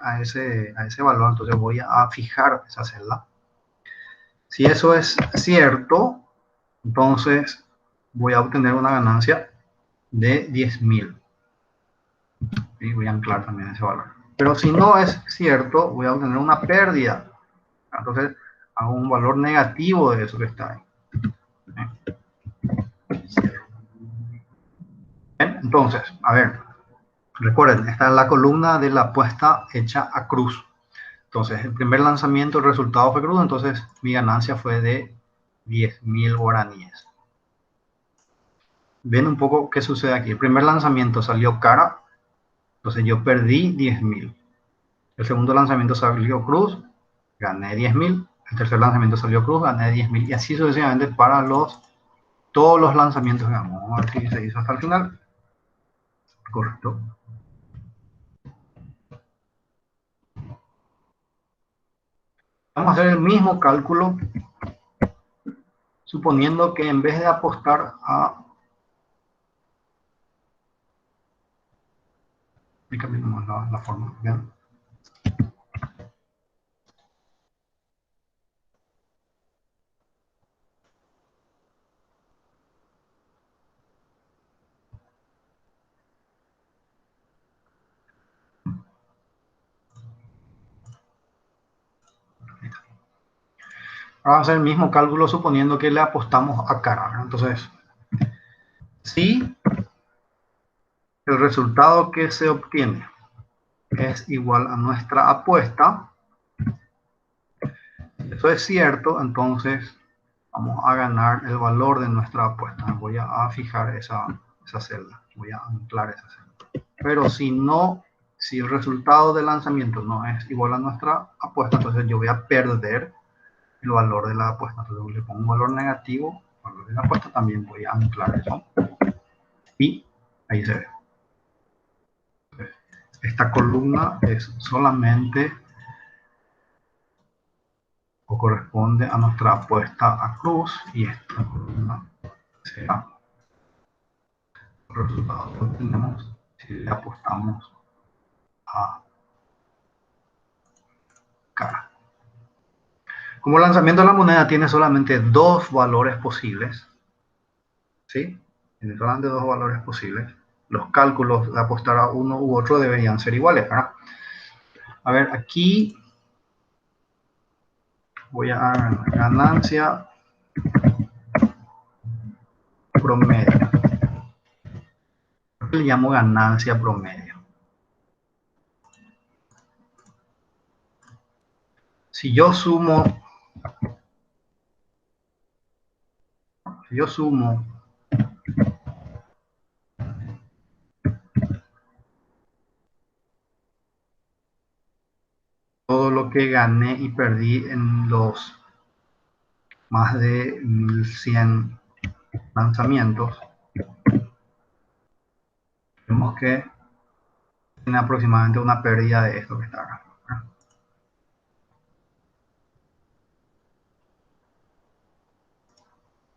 valor, entonces voy a fijar esa celda. Si eso es cierto, entonces voy a obtener una ganancia de 10.000. Y voy a anclar también ese valor. Pero si no es cierto, voy a obtener una pérdida. Entonces hago un valor negativo de eso que está ahí. Bien, entonces, a ver, recuerden, esta es la columna de la apuesta hecha a cruz. Entonces, el primer lanzamiento, el resultado fue cruz, entonces mi ganancia fue de 10.000 guaraníes. Ven un poco qué sucede aquí. El primer lanzamiento salió cara, entonces yo perdí 10.000. El segundo lanzamiento salió cruz, gané 10.000. El tercer lanzamiento salió cruz, gané 10.000. Y así sucesivamente para todos los lanzamientos que vamos a ver si se hizo hasta el final. Correcto. Vamos a hacer el mismo cálculo, suponiendo que en vez de apostar a... Cambiamos la forma. ¿Bien? Ahora vamos a hacer el mismo cálculo suponiendo que le apostamos a cara. Entonces, si el resultado que se obtiene es igual a nuestra apuesta, eso es cierto, entonces vamos a ganar el valor de nuestra apuesta. Voy a fijar esa celda, voy a anclar esa celda. Pero si no, si el resultado del lanzamiento no es igual a nuestra apuesta, entonces yo voy a perder el valor de la apuesta. Entonces le pongo un valor negativo, valor de la apuesta, también voy a anclar eso. Y ahí se ve. Esta columna es solamente o corresponde a nuestra apuesta a cruz y esta columna será el resultado que obtenemos si le apostamos a cara. Como el lanzamiento de la moneda tiene solamente dos valores posibles, ¿sí? Tiene solamente dos valores posibles. Los cálculos de apostar a uno u otro deberían ser iguales, ¿verdad? A ver, aquí voy a dar ganancia promedio. Le llamo ganancia promedio. Si yo sumo todo lo que gané y perdí en los más de 1100 lanzamientos, vemos que tiene aproximadamente una pérdida de esto que está acá.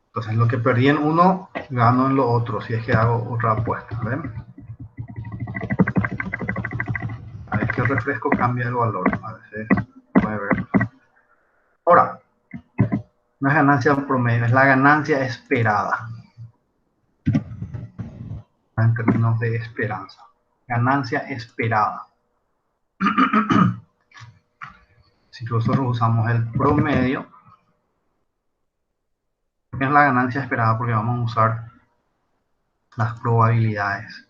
Entonces lo que perdí en uno, gano en lo otro, si es que hago otra apuesta. ¿Ven? A ver que el refresco cambia el valor. A veces puede ver. Ahora, no es ganancia promedio, es la ganancia esperada. En términos de esperanza. Ganancia esperada. Si nosotros usamos el promedio, es la ganancia esperada porque vamos a usar las probabilidades.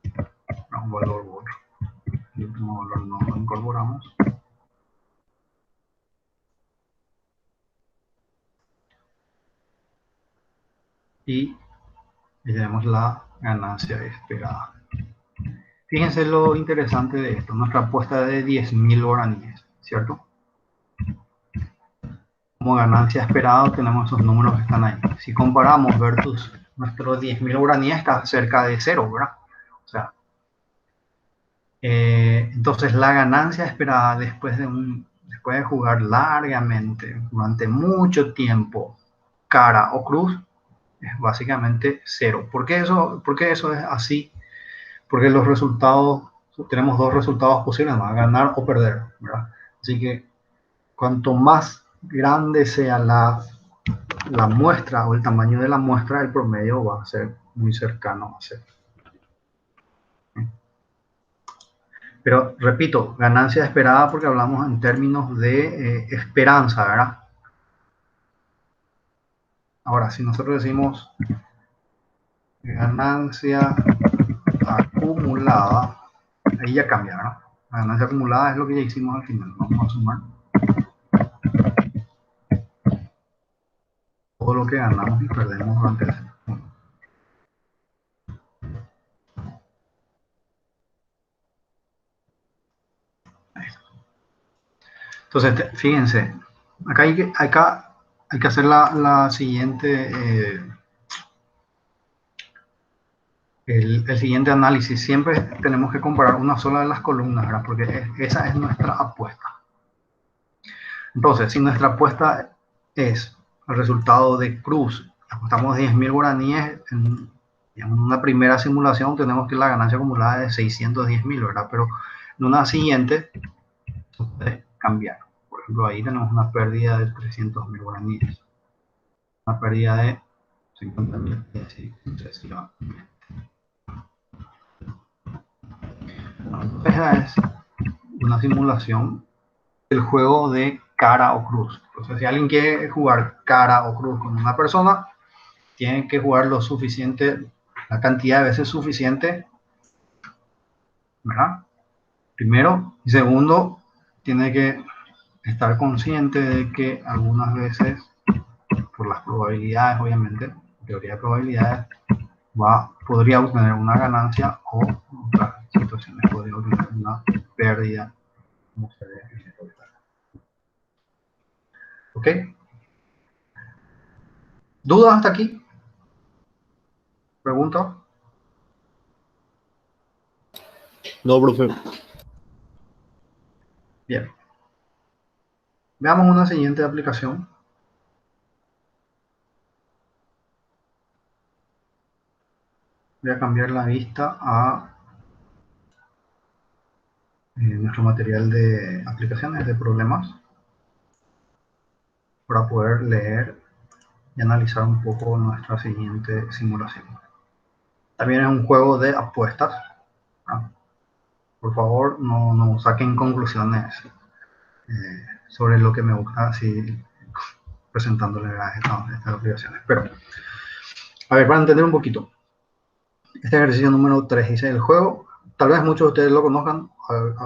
Un valor u otro. El último valor no lo incorporamos. Y tenemos la ganancia esperada. Fíjense lo interesante de esto. Nuestra apuesta de 10.000 guaraníes, ¿cierto? Como ganancia esperada tenemos esos números que están ahí. Si comparamos versus nuestros 10.000 guaraníes, está cerca de cero, ¿verdad? O sea, entonces la ganancia esperada después de jugar largamente, durante mucho tiempo, cara o cruz, es básicamente cero. ¿Por qué eso es así? Porque los resultados, tenemos dos resultados posibles, ¿no? Ganar o perder, ¿verdad? Así que cuanto más grande sea la muestra o el tamaño de la muestra, el promedio va a ser muy cercano a cero. Pero repito, ganancia esperada porque hablamos en términos de esperanza, ¿verdad? Ahora, si nosotros decimos ganancia acumulada, ahí ya cambia, ¿verdad? La ganancia acumulada es lo que ya hicimos al final. Vamos a sumar todo lo que ganamos y perdemos durante el segundo. Entonces, fíjense, acá hay que hacer la siguiente, el siguiente análisis. Siempre tenemos que comparar una sola de las columnas, ¿verdad? Porque esa es nuestra apuesta. Entonces, si nuestra apuesta es el resultado de cruz, apostamos 10.000 guaraníes en una primera simulación, tenemos que la ganancia acumulada es de 610.000, ¿verdad? Pero en una siguiente puede cambiar. Por ejemplo, ahí tenemos una pérdida de 300.000 guaraníes, una pérdida de 50.000 y así sucesivamente. Esa es una simulación del juego de cara o cruz. Entonces, si alguien quiere jugar cara o cruz con una persona, tiene que jugar lo suficiente, la cantidad de veces suficiente, ¿verdad? Primero. Y segundo, tiene que estar consciente de que algunas veces, por las probabilidades, obviamente, teoría de probabilidades, podría obtener una ganancia o en otras situaciones podría obtener una pérdida, como se ve en esta tabla. ¿Ok? ¿Dudas hasta aquí? ¿Preguntas? No, profe. Bien. Veamos una siguiente aplicación. Voy a cambiar la vista a nuestro material de aplicaciones de problemas para poder leer y analizar un poco nuestra siguiente simulación. También es un juego de apuestas, ¿no? Por favor, no saquen conclusiones sobre lo que me gusta así presentándoles estas aplicaciones. Pero, a ver, para entender un poquito, este ejercicio número 3 dice el juego, tal vez muchos de ustedes lo conozcan,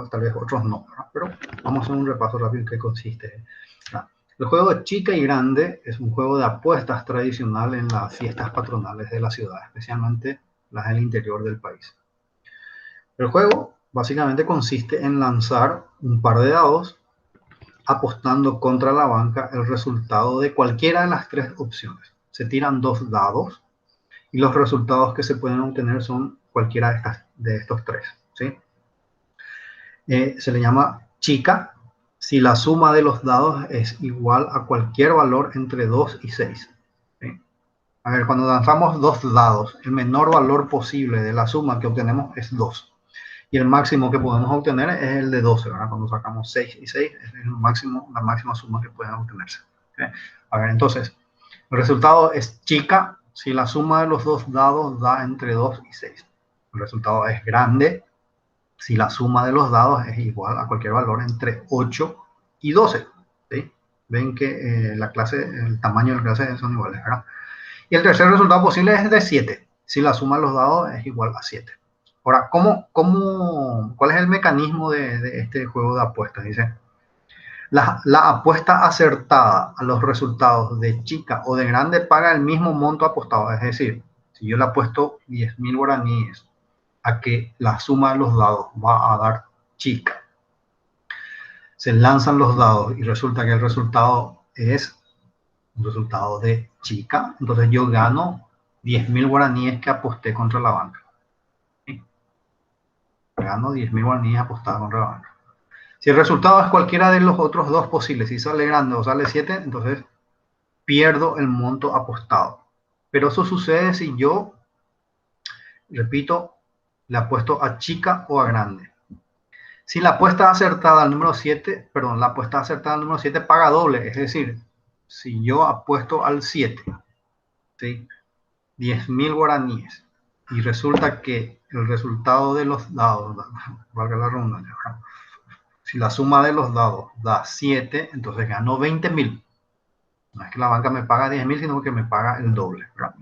tal vez otros no, ¿verdad? Pero vamos a hacer un repaso rápido en qué consiste. El juego de chica y grande es un juego de apuestas tradicional en las fiestas patronales de la ciudad, especialmente las del interior del país. El juego básicamente consiste en lanzar un par de dados apostando contra la banca el resultado de cualquiera de las tres opciones. Se tiran 2 dados y los resultados que se pueden obtener son cualquiera de estos tres, ¿sí? Se le llama chica si la suma de los dados es igual a cualquier valor entre 2 y 6. ¿Sí? A ver, cuando lanzamos 2 dados, el menor valor posible de la suma que obtenemos es 2. Y el máximo que podemos obtener es el de 12, ¿verdad? Cuando sacamos 6 y 6, es el máximo, la máxima suma que pueden obtenerse. ¿Sí? A ver, entonces, el resultado es chica si la suma de los 2 dados da entre 2 y 6. El resultado es grande si la suma de los dados es igual a cualquier valor entre 8 y 12. ¿Sí? Ven que el tamaño de la clase son iguales, ¿verdad? Y el tercer resultado posible es de 7, si la suma de los dados es igual a 7. Ahora, ¿cuál es el mecanismo de este juego de apuestas? Dice, la apuesta acertada a los resultados de chica o de grande paga el mismo monto apostado. Es decir, si yo le apuesto 10.000 guaraníes a que la suma de los dados va a dar chica, se lanzan los dados y resulta que el resultado es un resultado de chica, entonces yo gano 10.000 guaraníes que aposté contra la banca. ¿Sí? Gano 10.000 guaraníes apostadas contra la banca. Si el resultado es cualquiera de los otros dos posibles, si sale grande o sale 7, entonces pierdo el monto apostado. Pero eso sucede si yo, repito, le apuesto a chica o a grande. Si la apuesta acertada al número 7, perdón, la apuesta acertada al número 7 paga doble, es decir, si yo apuesto al 7, ¿sí? 10.000 guaraníes, y resulta que el resultado de los dados, valga la redundancia, si la suma de los dados da 7, entonces gano 20.000. No es que la banca me paga 10.000, sino que me paga el doble, ¿verdad?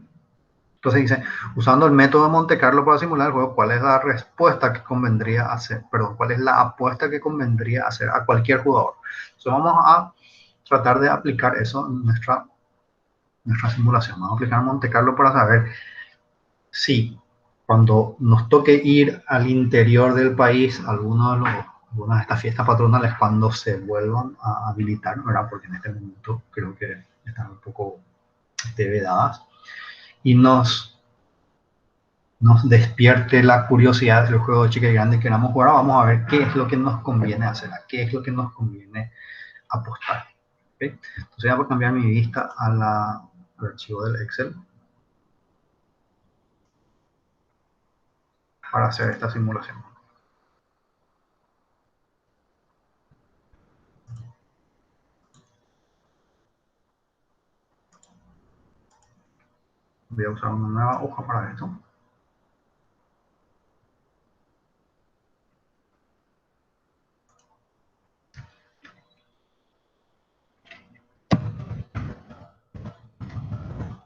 Entonces dice, usando el método de Monte Carlo para simular el juego, ¿cuál es la respuesta que convendría hacer? Perdón, ¿cuál es la apuesta que convendría hacer a cualquier jugador? Entonces vamos a tratar de aplicar eso en nuestra simulación. Vamos a aplicar Monte Carlo para saber si cuando nos toque ir al interior del país, algunas de estas fiestas patronales, cuando se vuelvan a habilitar, ¿verdad? Porque en este momento creo que están un poco vedadas, y nos despierte la curiosidad del juego de chica y grande que queramos jugar, vamos a ver qué es lo que nos conviene hacer, a qué es lo que nos conviene apostar. ¿Okay? Entonces voy a cambiar mi vista al archivo del Excel para hacer esta simulación. Voy a usar una nueva hoja para esto.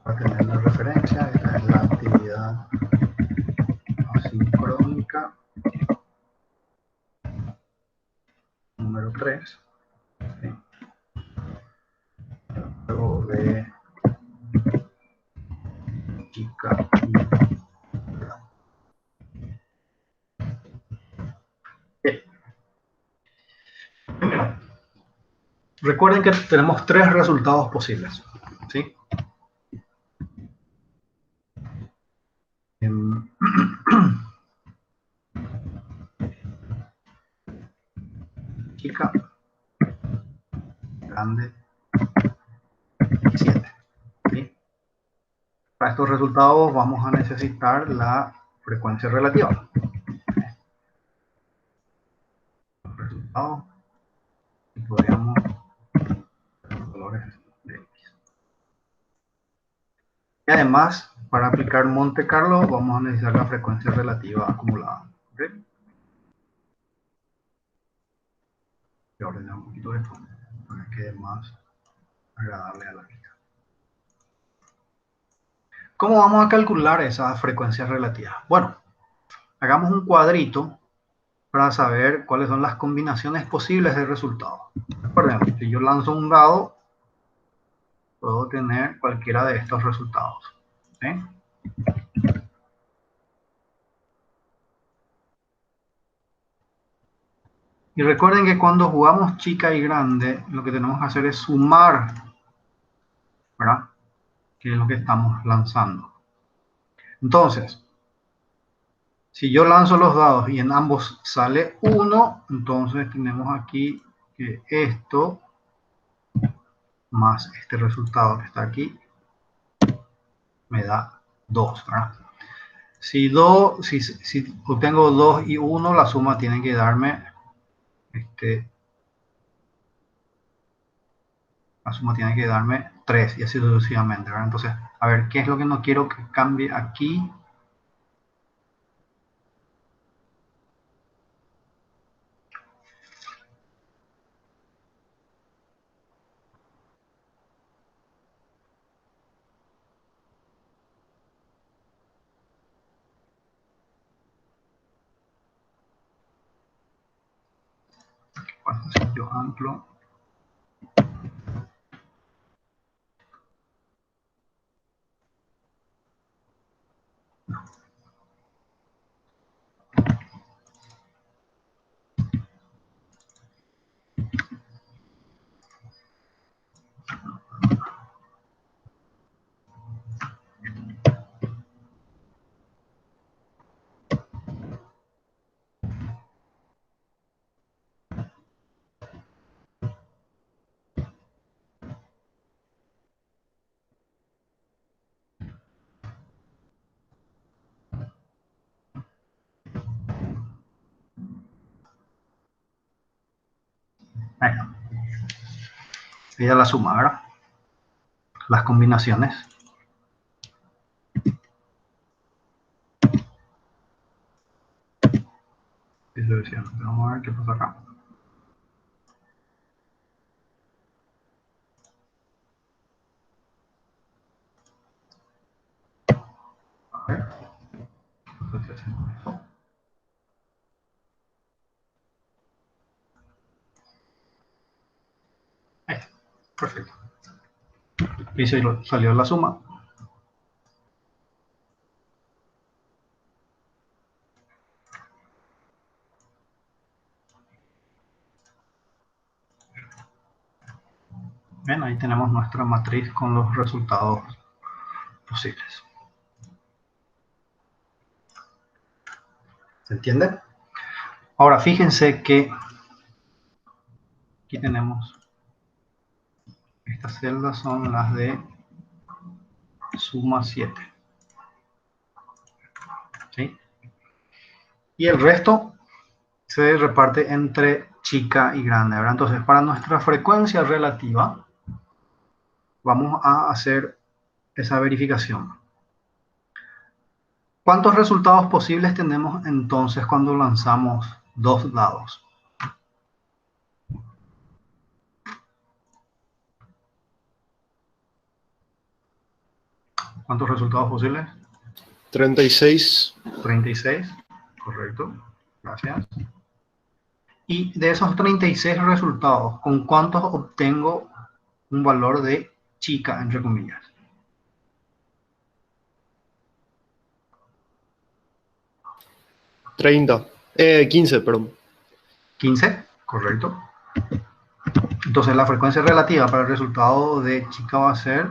Para tener la referencia, esta es la actividad asincrónica número 3. ¿Sí? Luego de chica y bien. Recuerden que tenemos 3 resultados posibles. ¿Sí? Chica, grande, 7. ¿Sí? Para estos resultados vamos a necesitar la frecuencia relativa. lado y podríamos los valores de X. Y además, para aplicar Monte Carlo, vamos a necesitar la frecuencia relativa acumulada. ¿Okay? Voy a ordenar un poquito esto para que quede más agradable a la vista. ¿Cómo vamos a calcular esa frecuencia relativa? Bueno, hagamos un cuadrito para saber cuáles son las combinaciones posibles de resultados. Recuerden, si yo lanzo un dado, puedo tener cualquiera de estos resultados. ¿Sí? Y recuerden que cuando jugamos chica y grande, lo que tenemos que hacer es sumar, ¿verdad? Que es lo que estamos lanzando. Entonces, si yo lanzo los dados y en ambos sale 1, entonces tenemos aquí que esto más este resultado que está aquí me da 2, ¿verdad? Si obtengo 2 y 1, la suma tiene que darme la suma tiene que darme 3 y así sucesivamente, ¿verdad? Entonces, a ver, ¿qué es lo que no quiero que cambie aquí? ¿Cuánto sitio amplio? Ahí está. Y ya la suma, ¿verdad? Las combinaciones. Vamos a ver qué pasa acá. A ver. Entonces, ahí está. Perfecto. Y salió la suma. Bien, ahí tenemos nuestra matriz con los resultados posibles. ¿Se entiende? Ahora, fíjense que aquí tenemos, estas celdas son las de suma 7. ¿Sí? Y el resto se reparte entre chica y grande, ¿verdad? Entonces, para nuestra frecuencia relativa, vamos a hacer esa verificación. ¿Cuántos resultados posibles tenemos entonces cuando lanzamos dos dados? ¿Cuántos resultados posibles? 36. 36, correcto. Gracias. Y de esos 36 resultados, ¿con cuántos obtengo un valor de chica, entre comillas? 15, perdón. 15, correcto. Entonces la frecuencia relativa para el resultado de chica va a ser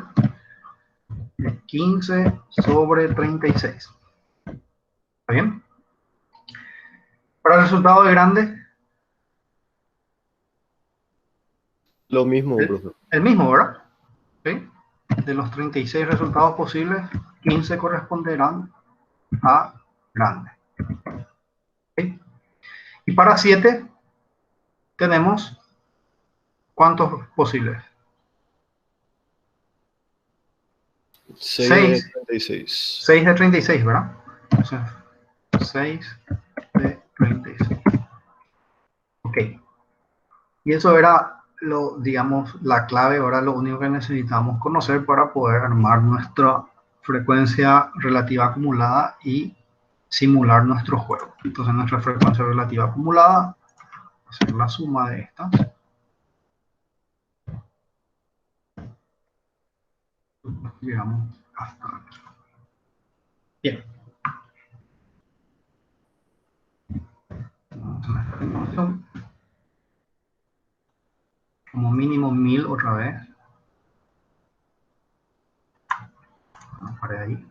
15 sobre 36. ¿Está bien? Para el resultado de grande, Lo mismo, profe. el mismo, ¿verdad? ¿Sí? De los 36 resultados posibles, 15 corresponderán a grande. ¿Sí? Y para 7, tenemos ¿cuántos posibles? 6 de 36. 6 de 36, ¿verdad? Entonces, 6 de 36. Ok. Y eso era, digamos, la clave, ahora lo único que necesitamos conocer para poder armar nuestra frecuencia relativa acumulada y simular nuestro juego. Entonces, nuestra frecuencia relativa acumulada, hacer la suma de estas. Llegamos hasta aquí. Bien. Como mínimo 1000 otra vez. Vamos para ahí.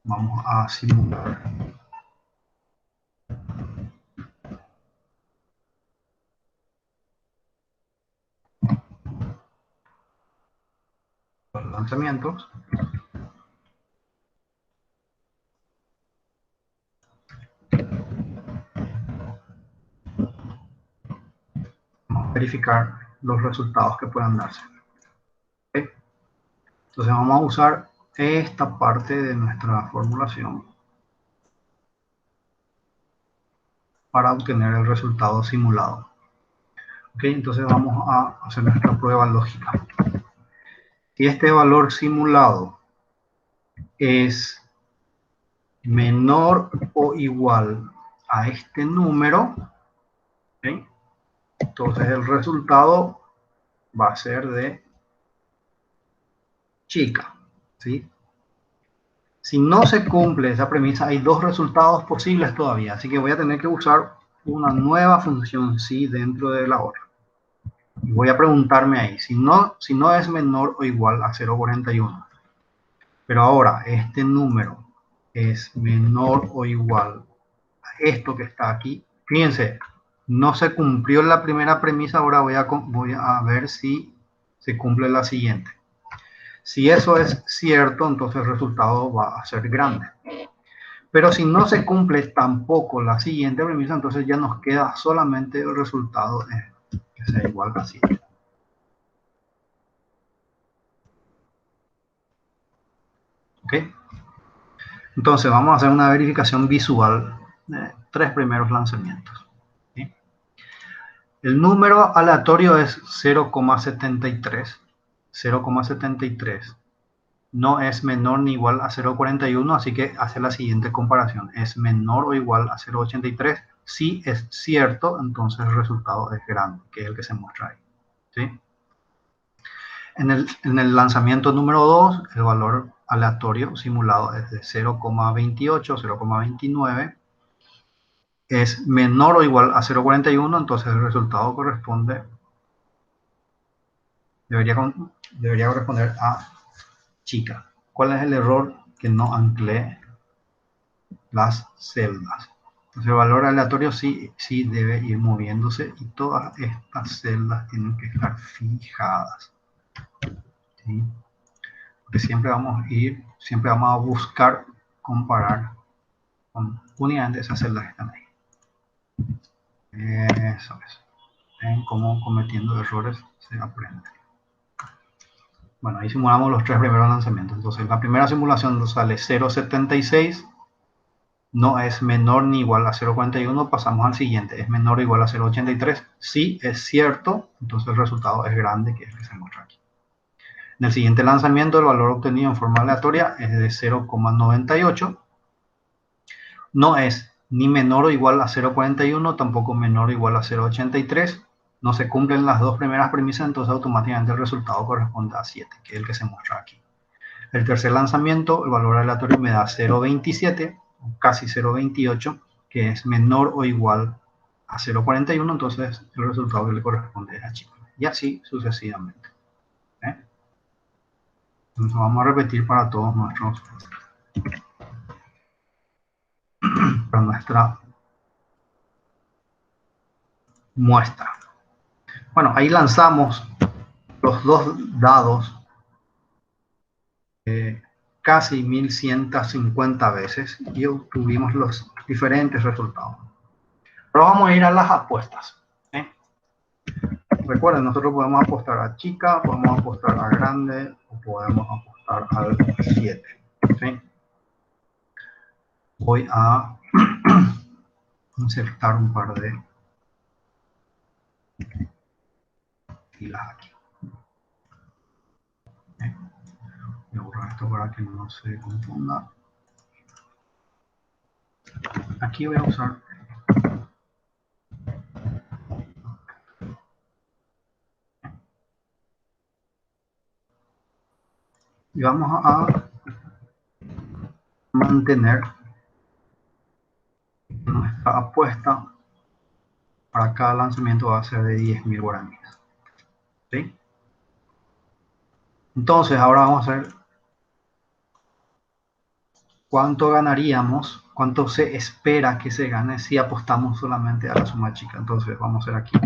Vamos a simular. Los lanzamientos. Vamos a verificar los resultados que puedan darse. ¿Okay? Entonces vamos a usar esta parte de nuestra formulación para obtener el resultado simulado. ¿Okay? Entonces vamos a hacer nuestra prueba lógica. Si este valor simulado es menor o igual a este número, ¿okay? Entonces el resultado va a ser de chica, ¿sí? Si no se cumple esa premisa, hay dos resultados posibles todavía, así que voy a tener que usar una nueva función sí dentro de la otra. Y voy a preguntarme ahí, si no es menor o igual a 0,41, pero ahora este número es menor o igual a esto que está aquí, fíjense, no se cumplió la primera premisa, ahora voy a ver si se cumple la siguiente. Si eso es cierto, entonces el resultado va a ser grande. Pero si no se cumple tampoco la siguiente premisa, entonces ya nos queda solamente el resultado que sea igual a 7. ¿Ok? Entonces vamos a hacer una verificación visual de 3 primeros lanzamientos. ¿Sí? El número aleatorio es 0,73. 0,73. No es menor ni igual a 0,41, así que hace la siguiente comparación. Es menor o igual a 0,83. Si es cierto, entonces el resultado es grande, que es el que se muestra ahí. ¿Sí? En el lanzamiento número 2, el valor aleatorio simulado es de 0,28, 0,29. Es menor o igual a 0,41, entonces el resultado debería corresponder a chica. ¿Cuál es el error? Que no anclé las celdas. Entonces el valor aleatorio sí debe ir moviéndose y todas estas celdas tienen que estar fijadas. ¿Sí? Porque siempre vamos a buscar comparar con únicamente esas celdas que están ahí. Eso es. Ven cómo cometiendo errores se aprende. Bueno, ahí simulamos los 3 primeros lanzamientos. Entonces la primera simulación nos sale 0,76. No es menor ni igual a 0,41, pasamos al siguiente, es menor o igual a 0,83. Si es cierto, entonces el resultado es grande, que es el que se muestra aquí. En el siguiente lanzamiento, el valor obtenido en forma aleatoria es de 0,98. No es ni menor o igual a 0,41, tampoco menor o igual a 0,83. No se cumplen las dos primeras premisas, entonces automáticamente el resultado corresponde a 7, que es el que se muestra aquí. El tercer lanzamiento, el valor aleatorio me da 0,27. Casi 0,28, que es menor o igual a 0,41, entonces el resultado que le corresponde es a chico. Y así sucesivamente. Entonces vamos a repetir para todos para nuestra muestra. Bueno, ahí lanzamos los dos dados que casi 1150 veces y obtuvimos los diferentes resultados. Pero vamos a ir a las apuestas. Recuerden, nosotros podemos apostar a chica, podemos apostar a grande o podemos apostar al 7. ¿Sí? Voy a insertar un par de filas aquí. Voy a borrar esto para que no se confunda. Aquí voy a usar y vamos a mantener nuestra apuesta para cada lanzamiento va a ser de 10.000 guaraníes. ¿Sí? Entonces ahora vamos a ver cuánto ganaríamos, cuánto se espera que se gane si apostamos solamente a la suma chica. Entonces vamos a hacer aquí.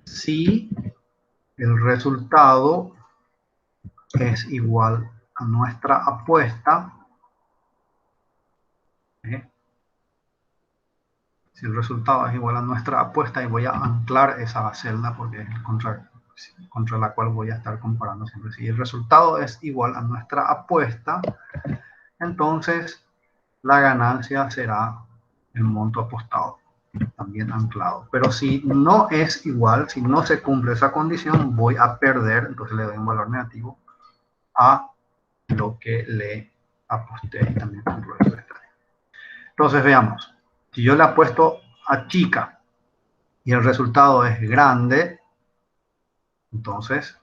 Si el resultado es igual a nuestra apuesta, si el resultado es igual a nuestra apuesta, y voy a anclar esa celda porque es contra la cual voy a estar comparando siempre. Si el resultado es igual a nuestra apuesta, entonces la ganancia será el monto apostado, también anclado. Pero si no es igual, si no se cumple esa condición, voy a perder, entonces le doy un valor negativo a lo que le aposté y también cumplo eso. Entonces veamos, si yo le apuesto a chica y el resultado es grande, entonces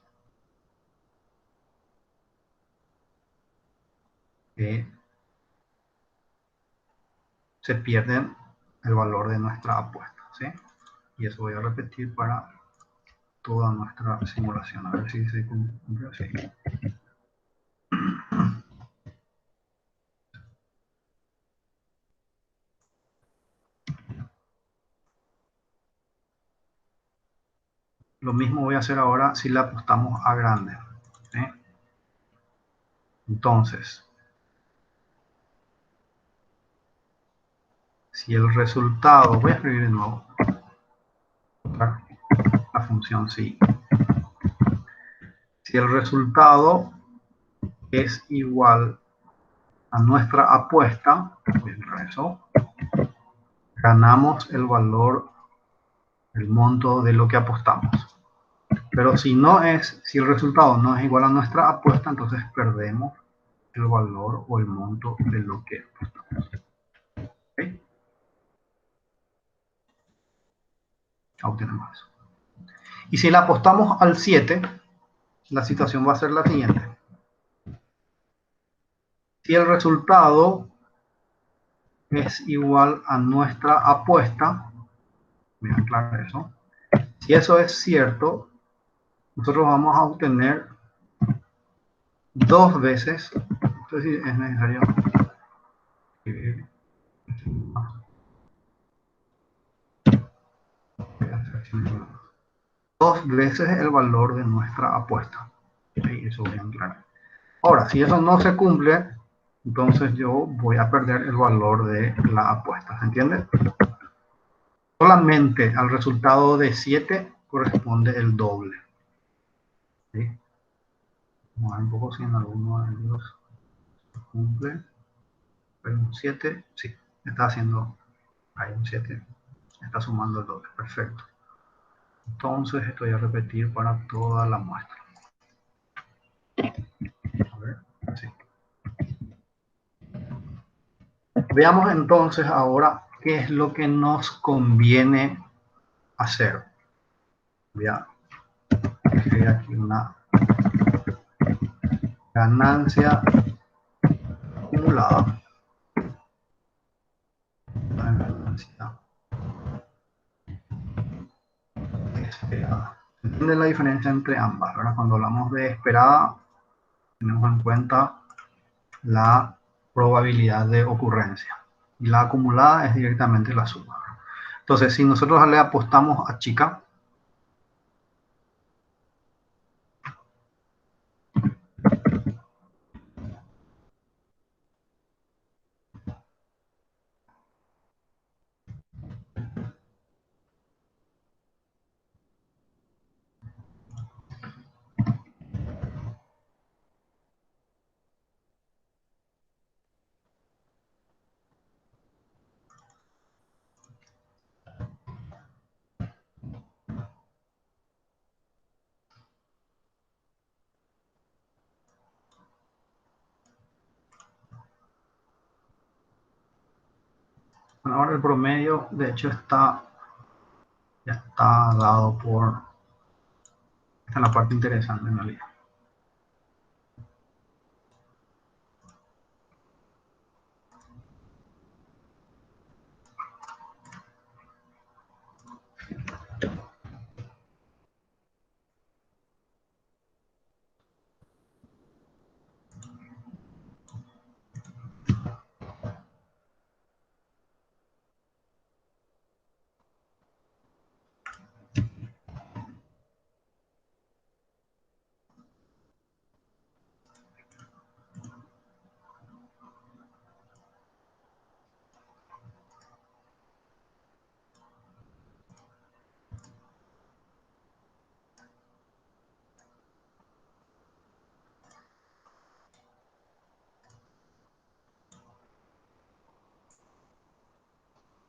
se pierden el valor de nuestra apuesta, ¿sí? Y eso voy a repetir para toda nuestra simulación, a ver si se cumple así. Lo mismo voy a hacer ahora si le apostamos a grande, ¿sí? Entonces, si el resultado, voy a escribir de nuevo la función si. Si el resultado es igual a nuestra apuesta, pues eso, ganamos el valor, el monto de lo que apostamos. Pero si el resultado no es igual a nuestra apuesta, entonces perdemos el valor o el monto de lo que apostamos. ¿Okay? Obtenemos eso. Y si le apostamos al 7, la situación va a ser la siguiente. Si el resultado es igual a nuestra apuesta, voy a aclarar eso. Si eso es cierto, nosotros vamos a obtener 2 veces, entonces es necesario escribir 2 veces el valor de nuestra apuesta. ¿Sí? Eso voy a aclarar. Ahora, si eso no se cumple, entonces yo voy a perder el valor de la apuesta. ¿Se entiende? Solamente al resultado de 7 corresponde el doble. ¿Sí? Vamos a ver un poco si en alguno de ellos se cumple. Pero un 7, sí, está haciendo ahí un 7, está sumando el doble. Perfecto. Entonces esto voy a repetir para toda la muestra. A ver, sí. Veamos entonces ahora qué es lo que nos conviene hacer. Voy a escribir aquí una ganancia acumulada. Una ganancia esperada. ¿Entienden la diferencia entre ambas? ¿Verdad? Cuando hablamos de esperada, tenemos en cuenta la probabilidad de ocurrencia. Y la acumulada es directamente la suma. Entonces, si nosotros le apostamos a chica, Bueno, ahora el promedio, de hecho, ya está dado por... Esta es la parte interesante en realidad.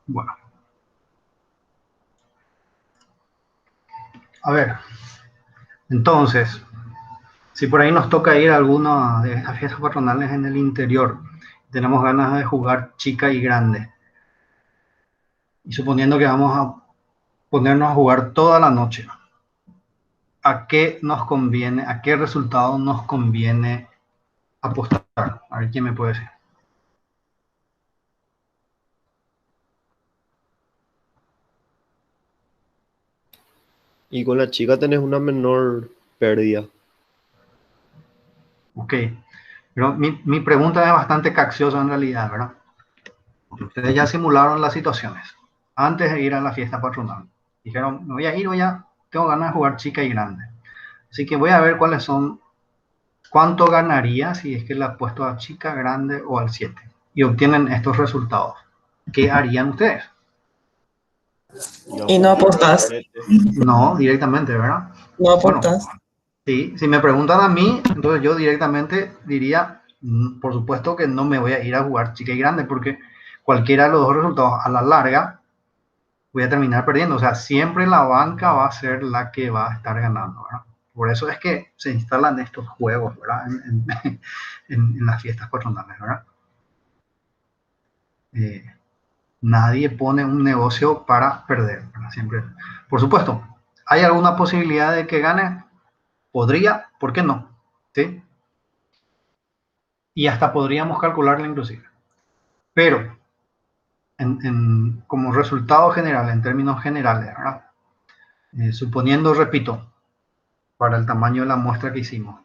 Bueno, a ver, entonces, si por ahí nos toca ir a alguna de estas fiestas patronales en el interior, tenemos ganas de jugar chica y grande, y suponiendo que vamos a ponernos a jugar toda la noche, ¿a qué nos conviene, a qué resultado nos conviene apostar? A ver quién me puede decir. Y con la chica tenés una menor pérdida. Ok, pero mi pregunta es bastante capciosa en realidad, ¿verdad? Ustedes ya simularon las situaciones antes de ir a la fiesta patronal. Dijeron, me voy a ir, tengo ganas de jugar chica y grande. Así que voy a ver cuáles son, cuánto ganaría si es que le apuesto a chica, grande o al 7. Y obtienen estos resultados. ¿Qué harían ustedes? Y Y no aportás. No, directamente, ¿verdad? No Bueno, aportás. sí, si me preguntan a mí, entonces yo directamente diría, por supuesto que no me voy a ir a jugar chica y grande, porque cualquiera de los dos resultados a la larga voy a terminar perdiendo. O sea, siempre la banca va a ser la que va a estar ganando, ¿verdad? Por eso es que se instalan estos juegos, ¿verdad? En las fiestas patronales, ¿verdad? Nadie pone un negocio para perder, ¿verdad? Siempre. Por supuesto, ¿hay alguna posibilidad de que gane? Podría, ¿por qué no? ¿Sí? Y hasta podríamos calcularlo inclusive. Pero, como resultado general, en términos generales, ¿verdad? Suponiendo, repito, para el tamaño de la muestra que hicimos,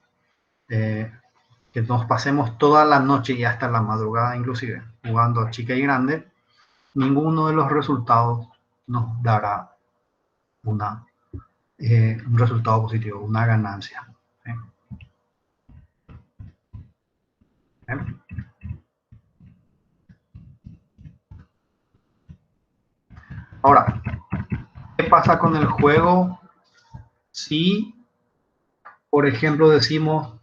que nos pasemos toda la noche y hasta la madrugada inclusive jugando a chica y grande, ninguno de los resultados nos dará un resultado positivo, una ganancia. ¿Sí? Ahora, ¿qué pasa con el juego si, por ejemplo, decimos,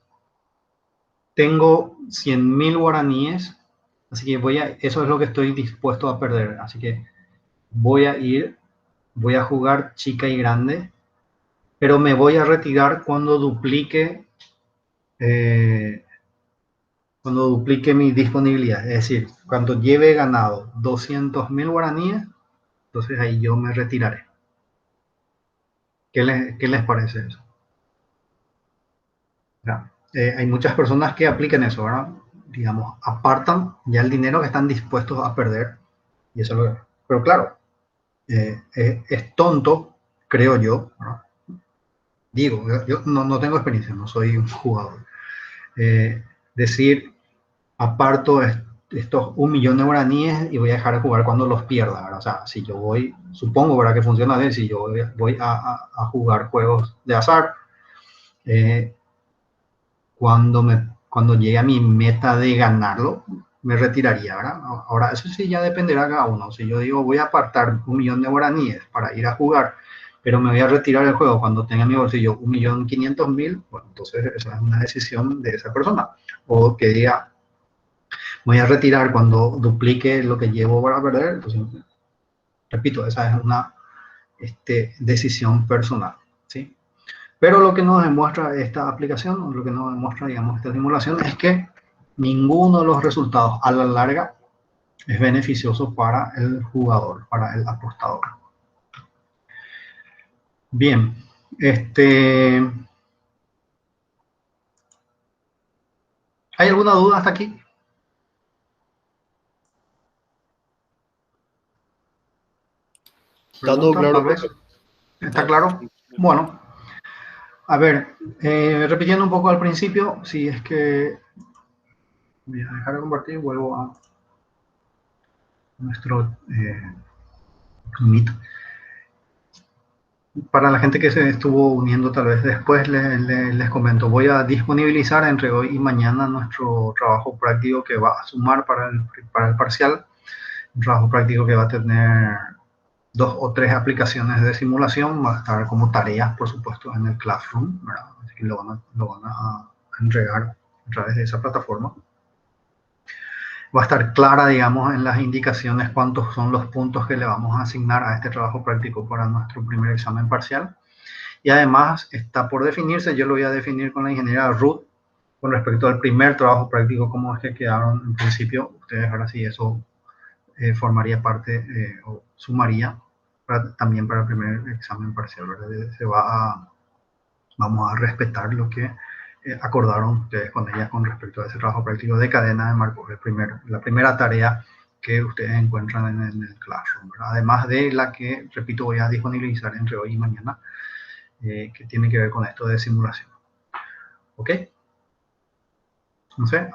tengo 100.000 guaraníes, así que eso es lo que estoy dispuesto a perder, así que voy a jugar chica y grande, pero me voy a retirar cuando duplique mi disponibilidad, es decir, cuando lleve ganado 200.000 guaraníes, entonces ahí yo me retiraré. ¿Qué les parece eso? Ya, hay muchas personas que aplican eso, ¿verdad? Digamos, apartan ya el dinero que están dispuestos a perder, y eso pero claro, es tonto, creo yo, ¿verdad? Digo, yo no tengo experiencia, no soy un jugador. Decir, aparto estos 1.000.000 de guaraníes y voy a dejar de jugar cuando los pierda, ¿verdad? O sea, si yo voy, supongo, ¿verdad? Que funciona bien, si yo voy a jugar juegos de azar, eh, cuando llegue a mi meta de ganarlo, me retiraría, ¿verdad? Ahora, eso sí ya dependerá de cada uno. Si yo digo, voy a apartar 1.000.000 de guaraníes para ir a jugar, pero me voy a retirar del juego cuando tenga en mi bolsillo 1.500.000, bueno, entonces esa es una decisión de esa persona. O que diga, voy a retirar cuando duplique lo que llevo para perder, entonces, repito, esa es una decisión personal, ¿sí? Pero lo que nos demuestra esta aplicación, lo que nos demuestra, digamos, esta simulación, es que ninguno de los resultados a la larga es beneficioso para el jugador, para el apostador. Bien, ¿hay alguna duda hasta aquí? Está todo Pregunta, claro, tal vez. profe. ¿Está claro? Bueno, a ver, repitiendo un poco al principio, si es que voy a dejar de compartir y vuelvo a nuestro Meet. Para la gente que se estuvo uniendo tal vez después, les comento, voy a disponibilizar entre hoy y mañana nuestro trabajo práctico que va a sumar para el parcial, un trabajo práctico que va a tener 2 o 3 aplicaciones de simulación, va a estar como tareas, por supuesto, en el Classroom, ¿verdad? Así que lo van a entregar a través de esa plataforma. Va a estar clara, digamos, en las indicaciones cuántos son los puntos que le vamos a asignar a este trabajo práctico para nuestro primer examen parcial. Y además está por definirse, yo lo voy a definir con la ingeniera Ruth, con respecto al primer trabajo práctico, cómo es que quedaron en principio. Ustedes ahora sí eso formaría parte o sumaría también para el primer examen parcial, ¿verdad? Vamos a respetar lo que acordaron ustedes con ella con respecto a ese trabajo práctico de cadena de marcos, la primera tarea que ustedes encuentran en el Classroom, ¿verdad? Además de la que, repito, voy a disponibilizar entre hoy y mañana, que tiene que ver con esto de simulación. ¿Ok? No sé,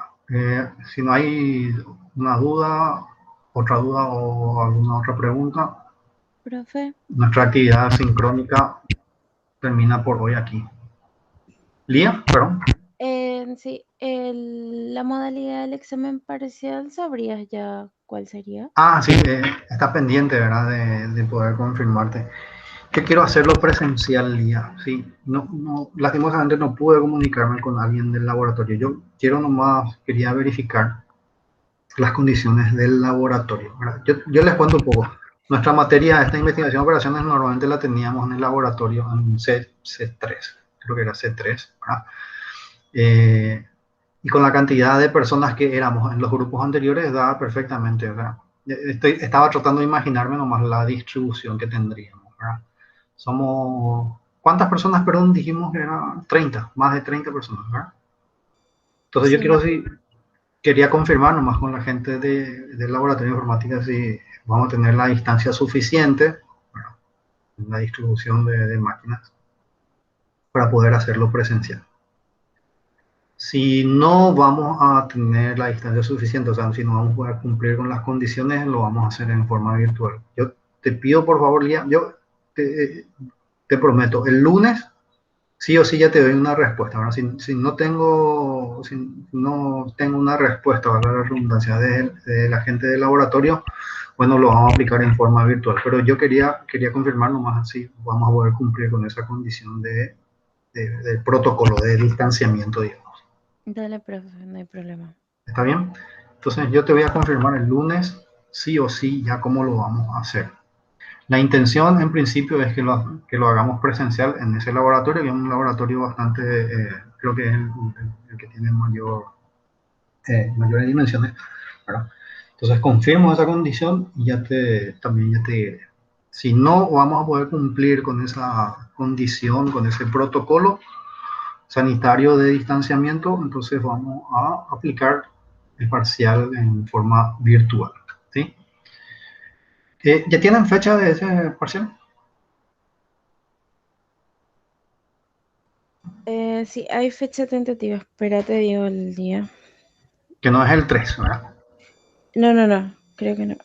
si no hay una duda, otra duda o alguna otra pregunta, Profe, nuestra actividad sincrónica termina por hoy aquí. Lía, perdón. sí, la modalidad del examen parcial, ¿sabrías ya cuál sería? Ah, sí, está pendiente, ¿verdad? De poder confirmarte. Yo quiero hacerlo presencial, Lía. Sí, lastimosamente no pude comunicarme con alguien del laboratorio. Yo quería verificar las condiciones del laboratorio, ¿verdad? Yo les cuento un poco. Nuestra materia, esta investigación de operaciones, normalmente la teníamos en el laboratorio en C3, creo que era C3, ¿verdad? Y con la cantidad de personas que éramos en los grupos anteriores, daba perfectamente, ¿verdad? Estaba tratando de imaginarme nomás la distribución que tendríamos, ¿verdad? ¿Cuántas personas, perdón, dijimos que eran 30, más de 30 personas, ¿verdad? Entonces yo Sí. quería confirmar nomás con la gente del laboratorio de informática si vamos a tener la distancia suficiente, ¿verdad? La distribución de máquinas para poder hacerlo presencial. Si no vamos a tener la distancia suficiente, o sea, si no vamos a poder cumplir con las condiciones, lo vamos a hacer en forma virtual. Yo te pido, por favor, Lía, yo te prometo, el lunes sí o sí ya te doy una respuesta. ¿Verdad? Si no tengo una respuesta, a la redundancia, de la gente del laboratorio, bueno, lo vamos a aplicar en forma virtual. Pero yo quería confirmar nomás así, vamos a poder cumplir con esa condición del protocolo de distanciamiento, digamos. Dale, profe, no hay problema. ¿Está bien? Entonces yo te voy a confirmar el lunes, sí o sí, ya cómo lo vamos a hacer. La intención en principio es que lo hagamos presencial en ese laboratorio, que es un laboratorio bastante, creo que es el que tiene mayores dimensiones, ¿verdad? Entonces confirmo esa condición y también ya te diré. Si no vamos a poder cumplir con esa condición, con ese protocolo sanitario de distanciamiento, entonces vamos a aplicar el parcial en forma virtual, ¿sí? ¿Ya tienen fecha de ese parcial? Sí, hay fecha tentativa. Espérate, digo el día. Que no es el 3, ¿verdad? No, creo que no.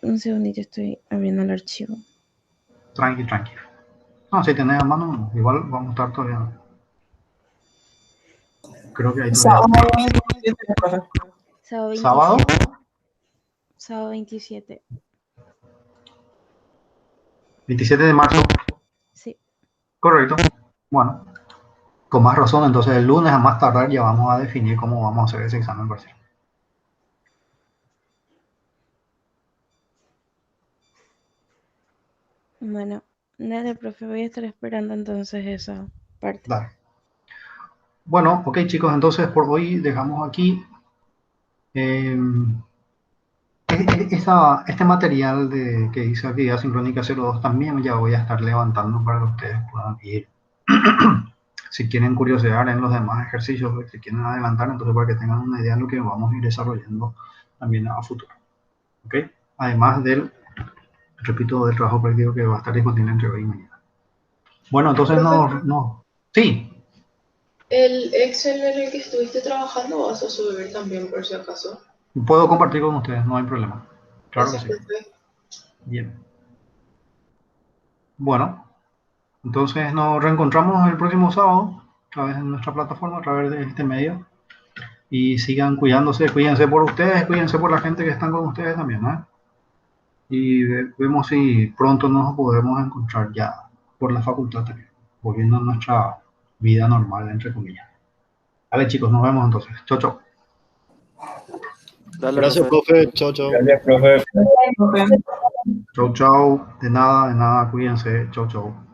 Un segundito, estoy abriendo el archivo. Tranqui, tranqui. No, si tenés a mano, igual vamos a estar todavía. Creo que ahí todavía. Sábado 27. ¿Sábado? Sábado 27. 27 de marzo. Sí. Correcto. Bueno, con más razón, entonces el lunes a más tardar ya vamos a definir cómo vamos a hacer ese examen parcial. Bueno, dale, profe, voy a estar esperando entonces esa parte. Dale. Bueno, ok chicos, entonces por hoy dejamos aquí. este material que dice actividad sincrónica 02 también ya voy a estar levantando para que ustedes puedan ir. Si quieren curiosear en los demás ejercicios, si quieren adelantar, entonces para que tengan una idea de lo que vamos a ir desarrollando también a futuro. ¿Ok? Además del, repito, del trabajo práctico que va a estar disponible entre hoy y mañana. Bueno, entonces no. Sí. ¿El Excel en el que estuviste trabajando vas a subir también por si acaso? Puedo compartir con ustedes, no hay problema. Claro que sí. Perfecto. Bien. Bueno, entonces nos reencontramos el próximo sábado a través de nuestra plataforma, a través de este medio. Y sigan cuidándose, cuídense por ustedes, cuídense por la gente que están con ustedes también, ¿no? Y vemos si pronto nos podemos encontrar ya por la facultad también, volviendo a nuestra vida normal, entre comillas. Vale, chicos, nos vemos entonces. Chau, chau. Dale, gracias, profe. Chau, chau. Gracias, profe. Chau, chau. De nada, cuídense. Chau, chau.